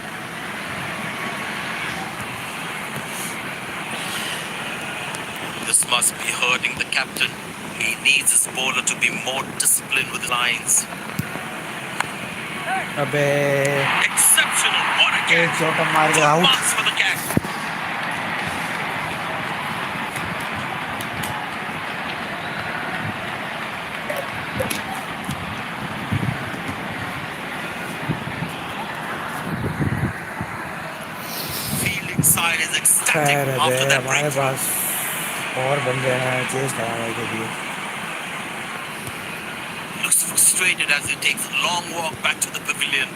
This must be hurting the captain. He needs his bowler to be more disciplined with lines. अबे Exceptional. What a एक catch. चौका मार के Good out marks for the catch. Fielding side is ecstatic खैर है after that हमारे breakthrough. पास और बंदे हैं चेस कराने के लिए Looks frustrated as he takes a long walk back to the pavilion.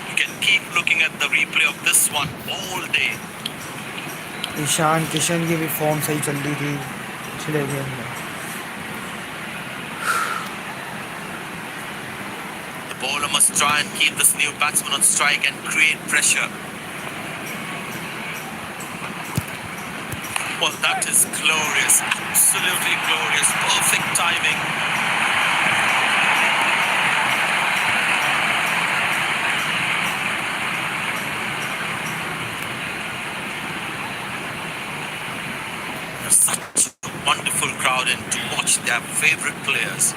You can keep looking at the replay of this one all day. Ishan Kishan की भी फॉर्म सही चल रही थी पिछले गेम में The bowler must try and keep this new batsman on strike and create pressure. Well, that is glorious. Absolutely glorious. Perfect timing. There's such a wonderful crowd in to watch their favorite players.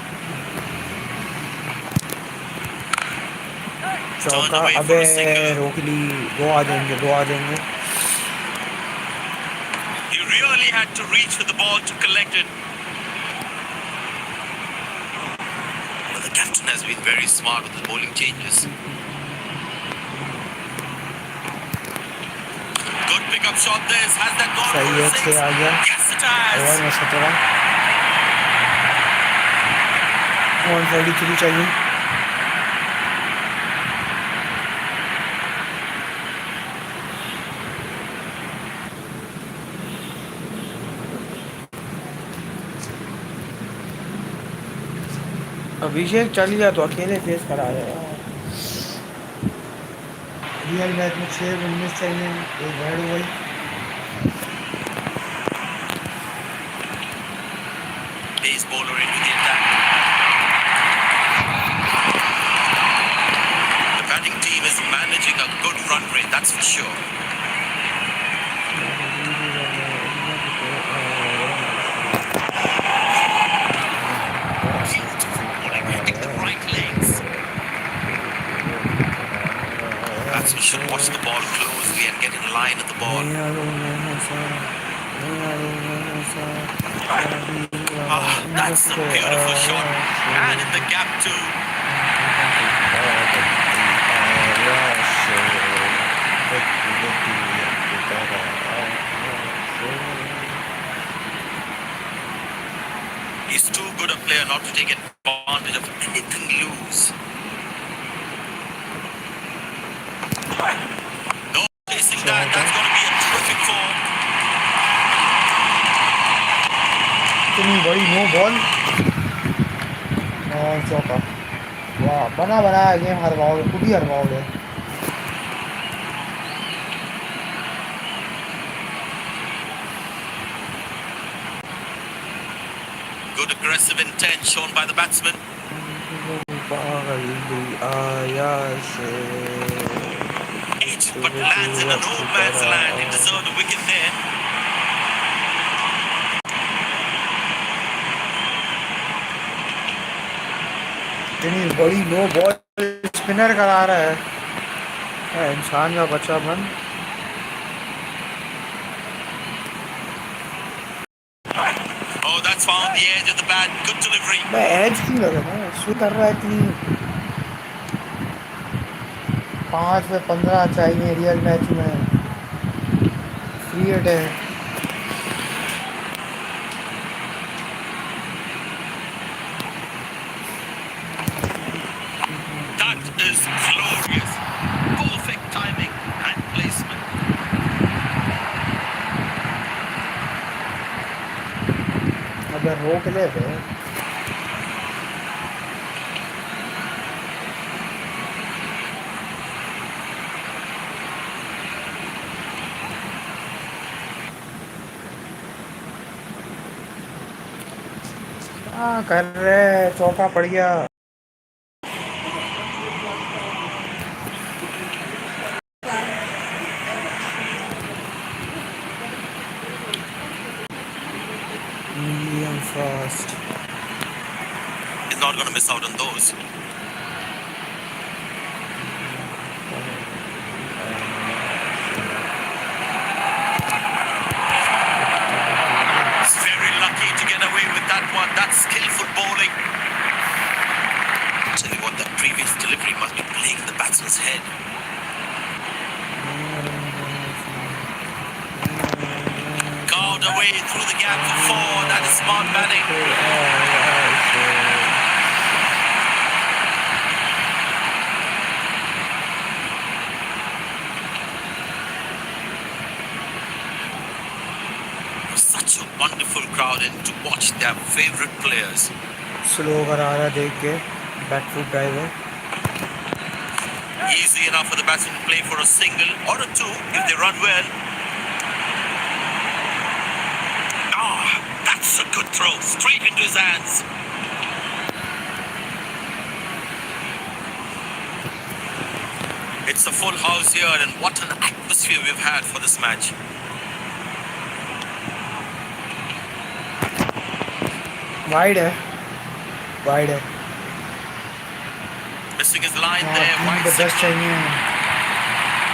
चौका अबे रोक ली दो आ जाएंगे He really really had to reach for the ball to collect it. Well, the captain has been very smart with the bowling changes. Good pickup shot this. Has that gone सही for है, a six? 6 आ गया Yes, it has. Over में 17 143 चाहिए। अभिषेक चल गया तो अकेले face करा है। रियल मैच में 6 19 चाहिए, एक बैड हो गई। Pace bowler into the attack. The batting team is managing a good run rate, that's for sure. Beautiful bowling, hitting the right legs. Batsman should watch the ball closely and get in line at the ball. That's a beautiful shot. And in the gap too. He's too good a player not to take advantage of anything loose. No chasing that. That's going to be a terrific four. इतनी बड़ी no ball और चौका। वाह, बना बनाया game हरवाओगे, खुद ही हरवाओगे। Good aggressive intent shown by the batsman. Edge, but lands in a no man's land. He deserved a wicket there. इतनी बड़ी नो बॉल स्पिनर करा रहा है, इंसान का बच्चा बन। Oh, that's found the edge of the bat. Good delivery. मैं एज क्यों लगा ना, स्विच कर रहा है इतनी। 5 में 15 चाहिए रियल मैच में, फ्री हिट है। That is glorious. Perfect timing and placement. अगर रोक ले तो हाँ कर रहे, चौका पड़ गया। Medium fast He's not going to miss out on those. He's very lucky to get away with that one. That's skillful bowling. Tell you what, that previous delivery must be playing in the batsman's head. Carved away through the gap for four. That is smart batting. Such a wonderful crowd and to watch their favorite players. Slow करा रहा देख के, back foot driver. Easy enough for the batsman to play for a single or a two if they run well. Ah, that's a good throw, straight into his hands. It's a full house here and what an atmosphere we've had for this match. Wide है, wide है। Missing his line हाँ, there. Team Wide को 10 six. चाहिए।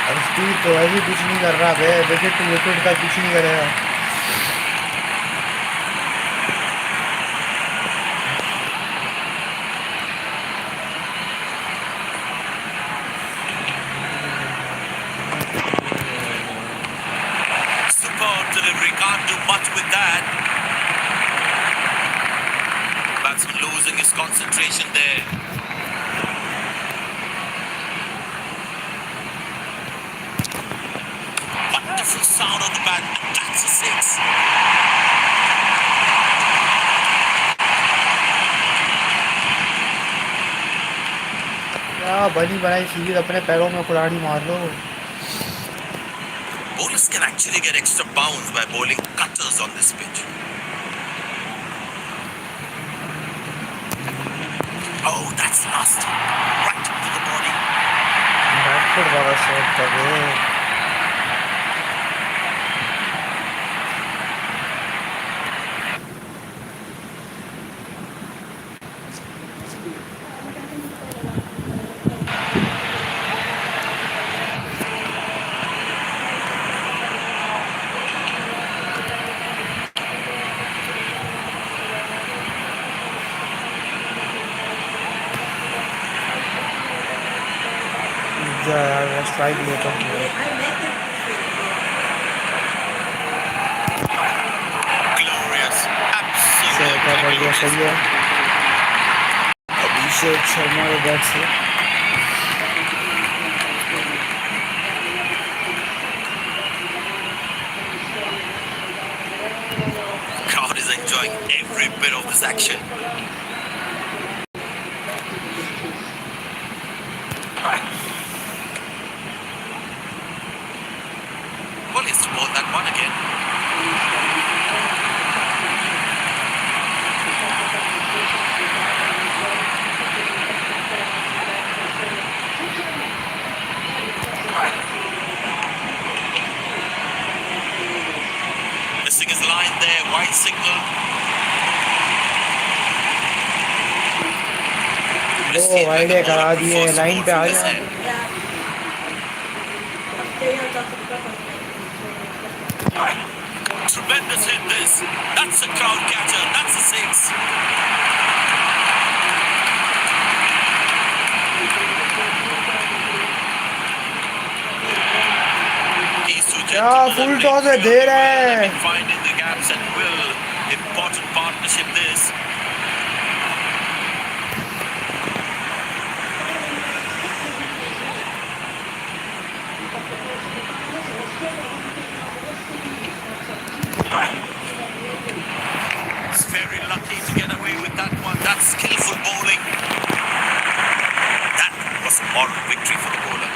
और Steve तो अभी कुछ नहीं कर रहा है, विकेट टू विकेट का कुछ नहीं करेगा। concentration there. Wonderful sound on the bat. That's a six. क्या बनी बनाई सीरीज अपने पैरों में कुल्हाड़ी मार लो. Bowlers can actually get extra bounce by bowling cutters on this pitch. Oh, that's nasty. Right to the body. बैटफुट वाला शॉट था वो. जा यार स्ट्राइक लेता हूँ. Glorious. क्या पड़ Absolutely गया. सही glorious. है. अभिषेक शर्मा के बैट से. Crowd is enjoying every bit of this action. Well, he's to bowl that one again. Missing his line there, white signal. वो वाइडे करा दिए. लाइन पे आ गया. Tremendous hit this. That's a crowd catcher. That's a six. He's too क्या gentle full with toss है. it. दे रहा है. Finding the gaps at will. Important partnership this. He's very lucky to get away with that one. That's skillful bowling. That was a moral victory for the bowler.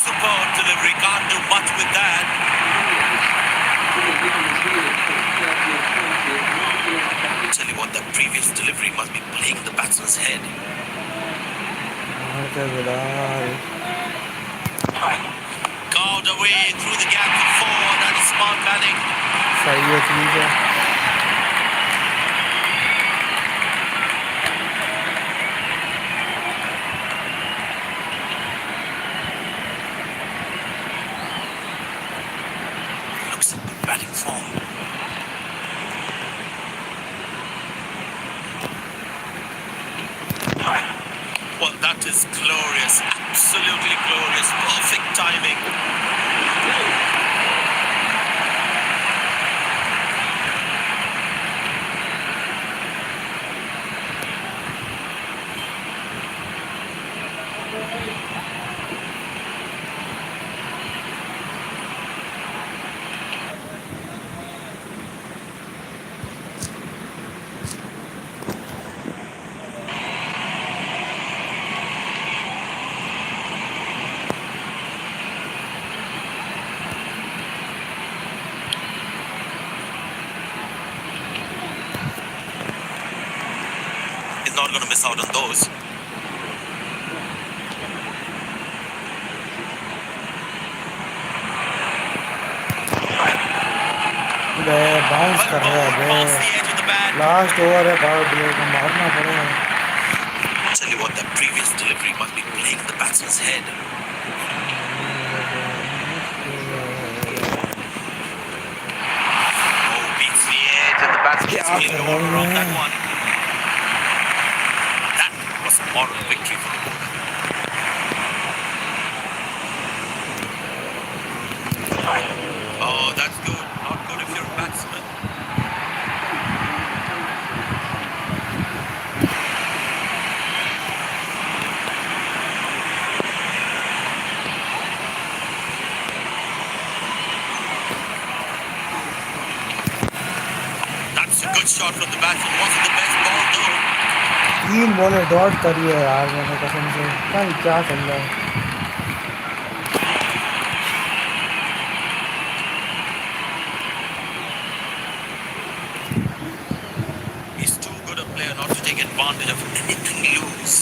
Superb delivery. Can't do much with that. Tell you what, that previous delivery must be playing in the batsman's head. मार के Bilal. Carved away through the gap for four. That is smart batting. सही है. ठीक है. Looks in good batting form. Well, that is glorious. Absolutely glorious. Perfect timing. He's not going to miss out on those. Bounce कर रहा है. Past the edge of the bat. Last over है. Power play को मारना पड़ेगा. Tell you what, that previous delivery must be playing in the batsman's head. Oh, beats the edge and the batsman's क्या feeling कर no order on रहे that हैं? one. That was a moral victory for the bowler. Oh, that's good. Not good if you're a batsman. That's a good shot from the batsman. Wasn't the best ball though. 3 बॉलें dot करी है यार मैंने कसम से, पता नहीं क्या चल रहा है। He's too good a player not to take advantage of anything loose.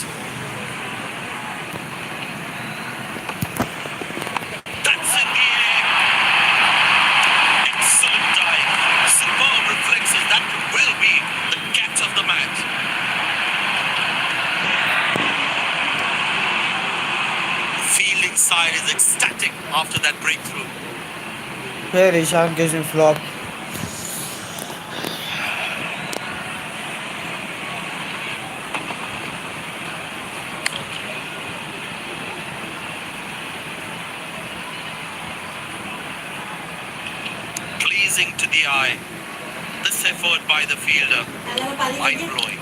That's in the air. Excellent dive. Superb reflexes. That will be the catch of the match. The fielding side is ecstatic after that breakthrough. फिर Ishan Kishan flop. Pleasing to the eye. This effort by the fielder, mind-blowing.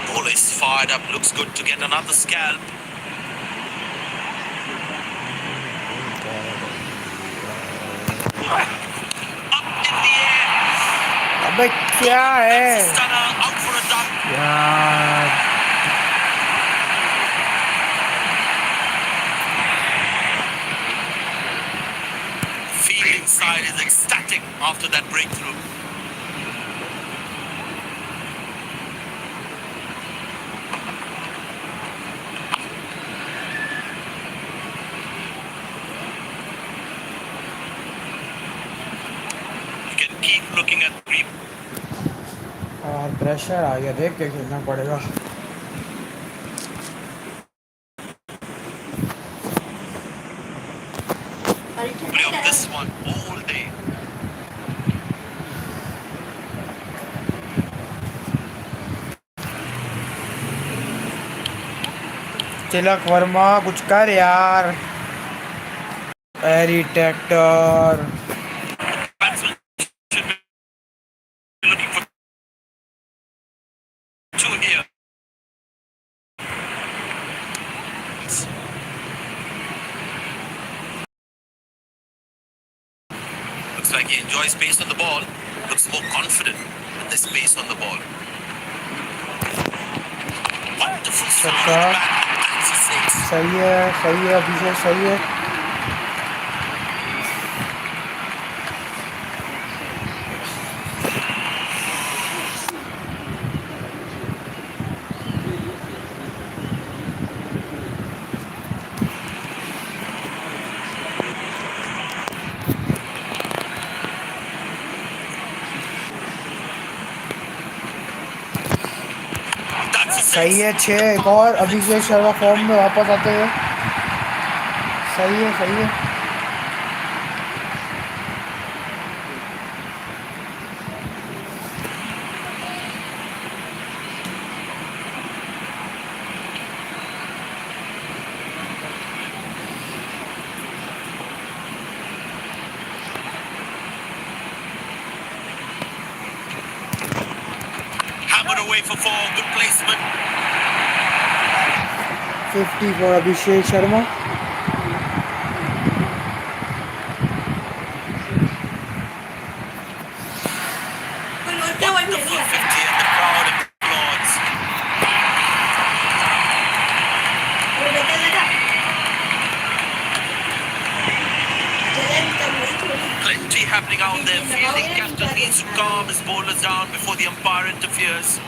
Ball is fired up. Looks good to get another scalp. Up in the air. अबे क्या है Stunner out for a duck. यार? Fielding side is ecstatic after that breakthrough. You can keep looking at three. और pressure आ गया, देख के खेलना पड़ेगा। Play of this one all day. Tilak Varma कुछ कर यार। एरी tractor Batsman should be looking for two here. Looks like he enjoys pace on the ball. Looks more confident with the space on the ball. Wonderful start on the छक्का। bat. That's a six. सही है अभिषेक, सही है। That's a सही six. है 6, एक और Abhishek Sharma form में वापस आते हैं। सही है। Hammered away for four. Good placement. 50 for Abhishek Sharma. Wonderful 50 and the crowd applauds. Plenty happening out there. Fielding captain needs to calm his bowlers down before the umpire interferes.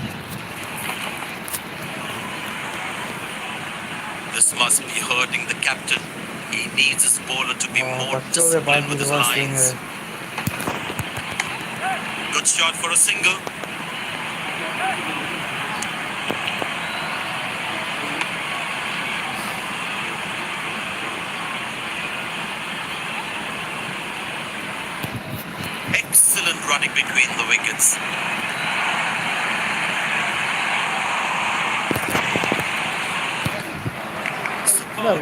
This must be hurting the captain. He needs his bowler to be more बच्चों के पास disciplined भी with his reverse swing lines. है। Good shot for a single. Excellent running between the wickets.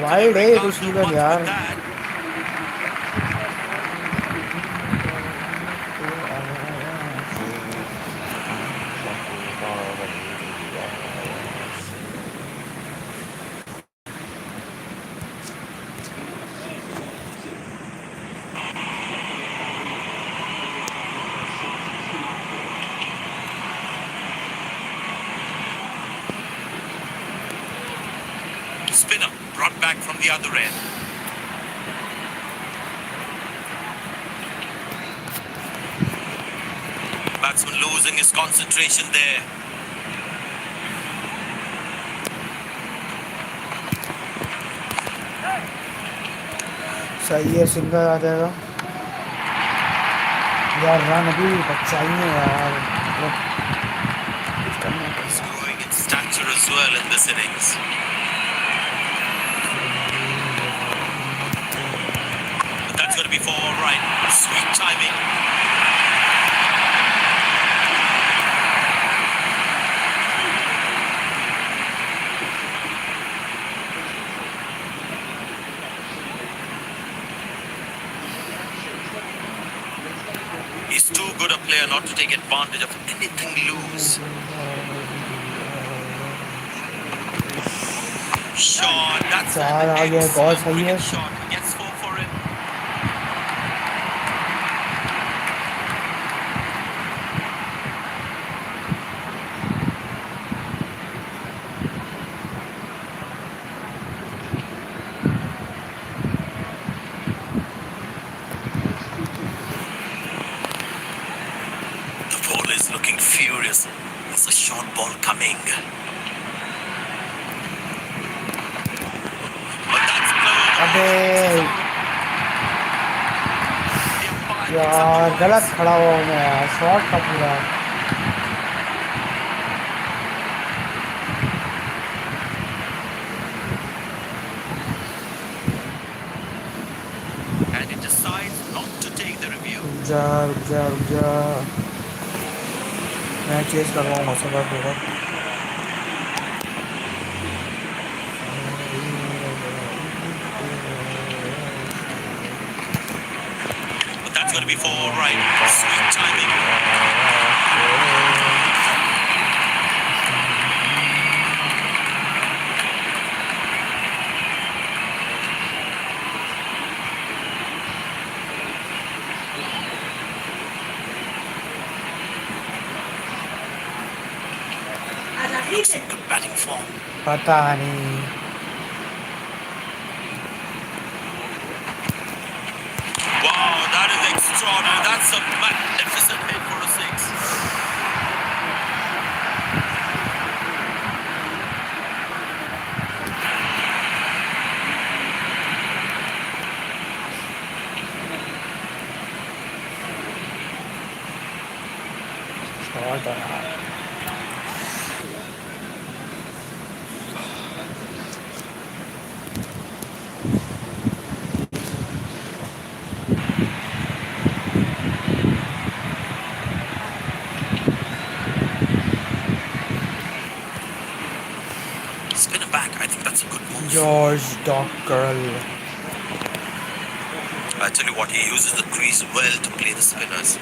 Wide है ये तो Can't do सीधा much with यार। that. Spinner brought back from the other end. Batsman losing his concentration there. सही है, single आ जाएगा यार। रन अभी चाहिए यार, मतलब कुछ करना He's पड़ेगा। growing in stature as well in this innings. But that's going to be for all right. Sweet timing. He's too good a player not to take advantage of anything loose. Shot. That's चार an आ गया, एक और excellent सही है। cricket shot. Gets four for him. The ball is looking furious. There's a short ball coming. But that's close. अबे The umpire picks up यार, the गलत voice. खड़ा हुआ हूँ मैं यार, शॉट था पूरा। And it decides not to take the review. रुक जा रुक जा रुक जा, मैं चेस करवाऊंगा सब होगा। But that's going to be for all right. Sweet timing. Looks in good batting form. पता नहीं। Wow, that is extraordinary. That's a magnificent hit for a six. Shot है। Spinner back. I think that's a good move. George Dockrell. I tell you what, he uses the crease well to play the spinners.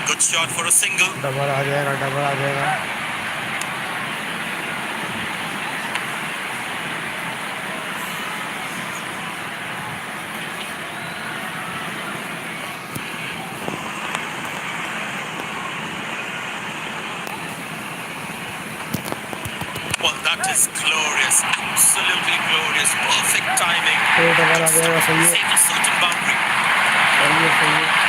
Good shot for a single. Double आ जाएगा, double आ जाएगा। Well, that is glorious. Absolutely glorious. Perfect timing. तो double आ जाएगा, सही है, Save a certain boundary. सही है, सही है।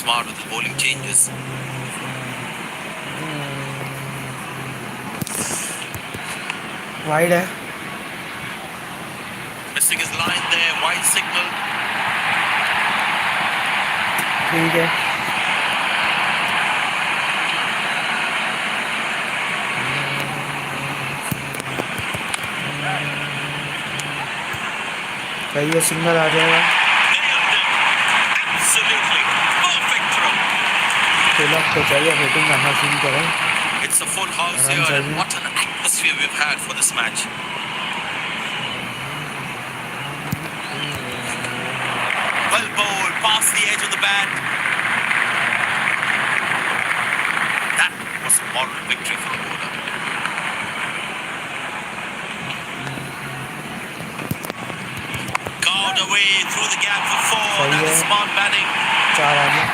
smart with his bowling changes. Wide है, Missing his line there, wide signal. ठीक है। सही है, सिग्नल आ जाएगा। Nailed him. Absolutely perfect throw. खेला तो चाहिए, बैटिंग करना शुरू करें। It's a full house Run here, and चाहिए। what an atmosphere we've had for this match. Well bowled, past the edge of the bat. That was a moral victory for the bowler. Carved away through the gap for four. सही That है। is smart batting. 4 आगे।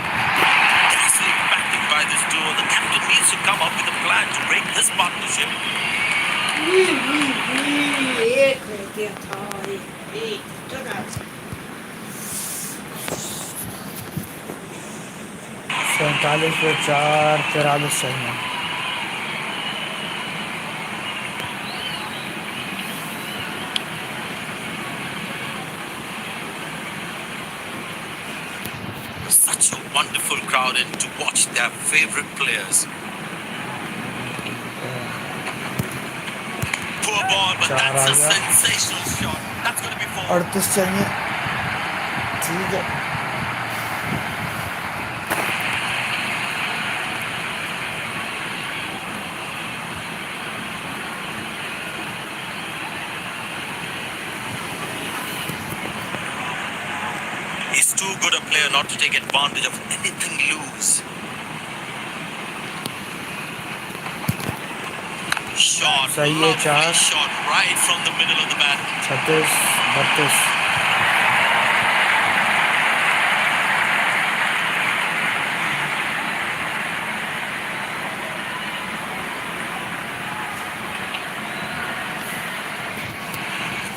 Dazzling batting by this duo. The captain needs to come up with a plan to break this partnership. एक रह गया था, एक चला। 47 पे 4, 43 चाहिए। Such a wonderful crowd in to watch their favorite players. Poor ball, but चार that's uh a गया। sensational shot. That's going to be four. 38 चाहिए, ठीक है। He's too good a player not to take advantage of anything loose. Shot, सही है, lovely 4। shot right from the middle of the bat. 36, 32।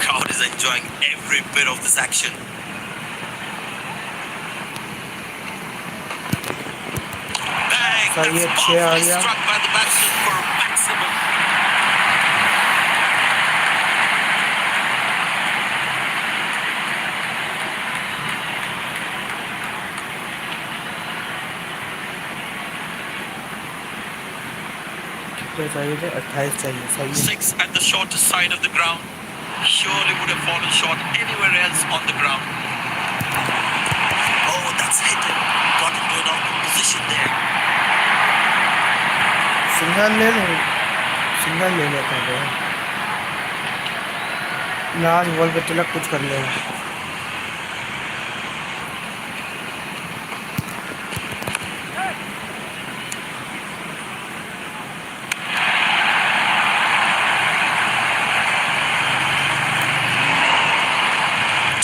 Crowd is enjoying every bit of this action. Bang! सही है, That's 6 uh powerfully गया। struck by the batsman for maximum. कितने चाहिए थे? 28 चाहिए, सही है। 6 at the shortest side of the ground. Surely would have fallen short anywhere else on the ground. Oh, that's hit him. Got into an awkward position there. Single ले लो, single ले लेते हैं। लास्ट बॉल पे तिलक कुछ कर लेगा।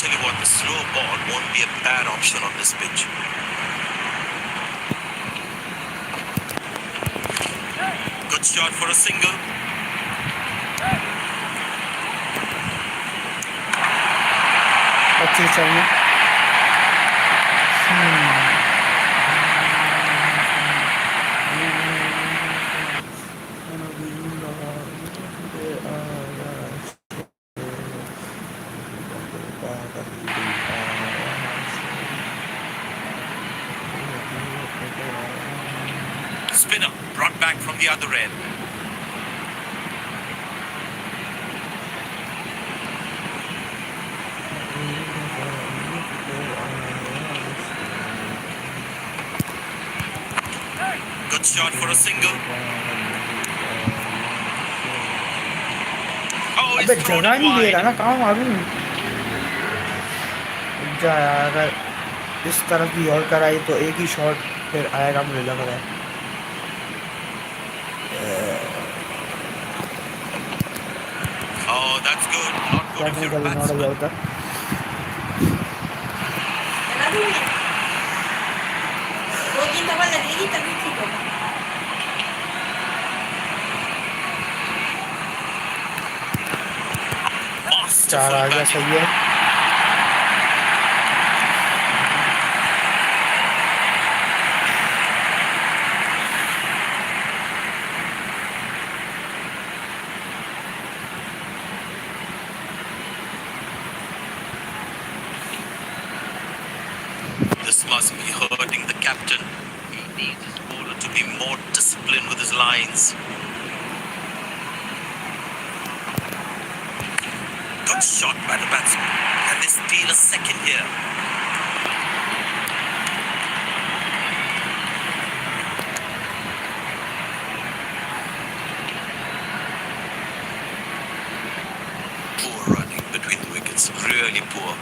Tell you what, the slow ball won't be a bad option on this pitch. Good shot for a single. 25 चाहिए। Spinner brought back from the other end. Good shot for a single. Oh, अबे he's thrown जगह it नहीं दे रहा wide. ना, कहाँ मारूं? जा यार, अगर इस तरफ की और कराई तो एक ही शॉट फिर आएगा, मुझे लग रहा है। Oh, that's good. Not good if you're a technically not batsman. Allowed था। चला दूंगी। 2-3 दफा लगेगी तभी ठीक होगा। चार Masterful आ गया, batting. सही है। This must be hurting the captain. He needs his bowler to be more disciplined with his lines. Good shot by the batsman. Can they steal a second here? Poor running between the wickets. Really poor.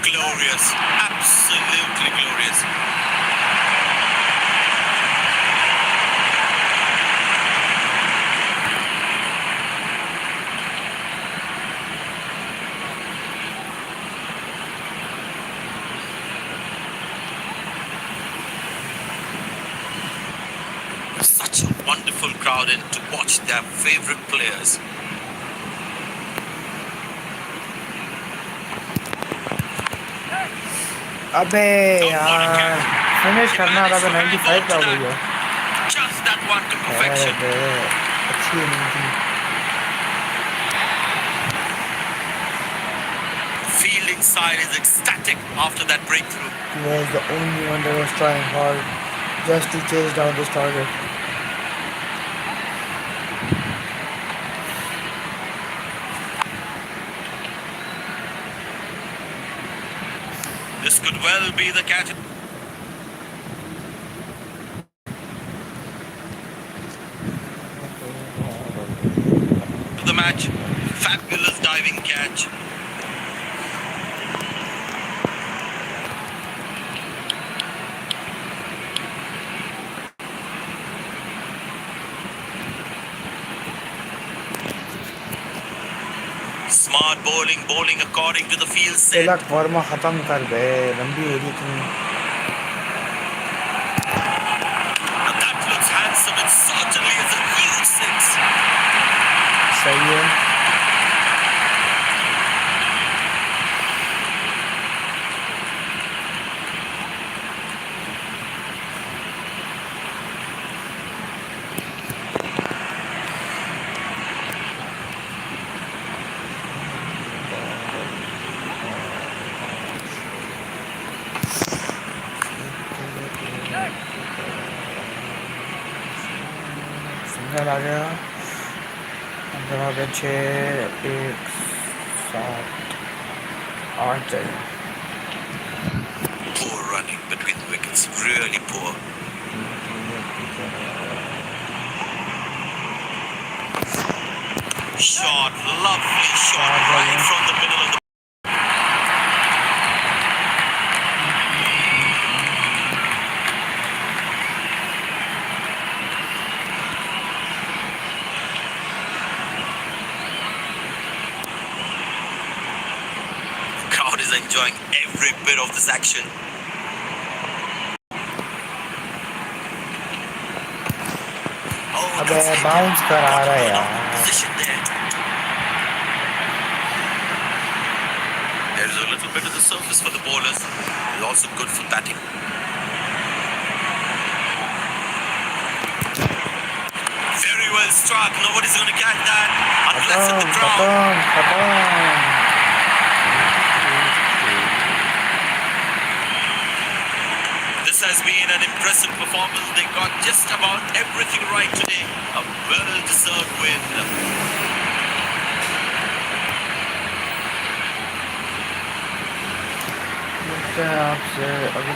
Glorious. Absolutely glorious. Such a wonderful crowd in to watch their favorite players. अबे यार, finish करना था तो 95 का हो गया। Just that one to अरे perfection. बे, अच्छी इनिंग थी। Fielding side is ecstatic after that breakthrough. He was the only one that was trying hard just to chase down this target. This could well be the catch of the match. Fabulous diving catch. Smart bowling according to the field set. Tilak Varma खत्म कर बे, लंबी हो रही थी। Now that looks handsome. It certainly is a huge six. सही है। Single आ गया, 15 पे 6, 1, 7, 8 चाहिए। Poor running between the wickets. Really poor. Shot. Lovely shot. Right from the middle of the crowd is enjoying every bit of this action. Oh, अबे that's it. Bounce करा रहा है Good यार। position there. There is a little bit of the surface for the bowlers. It's also good for batting. Very well struck. Nobody's going to catch that unless in the crowd. खत्म। This has been an impressive performance. They got just about everything right today. A well-deserved win. मिलते हैं आपसे अगली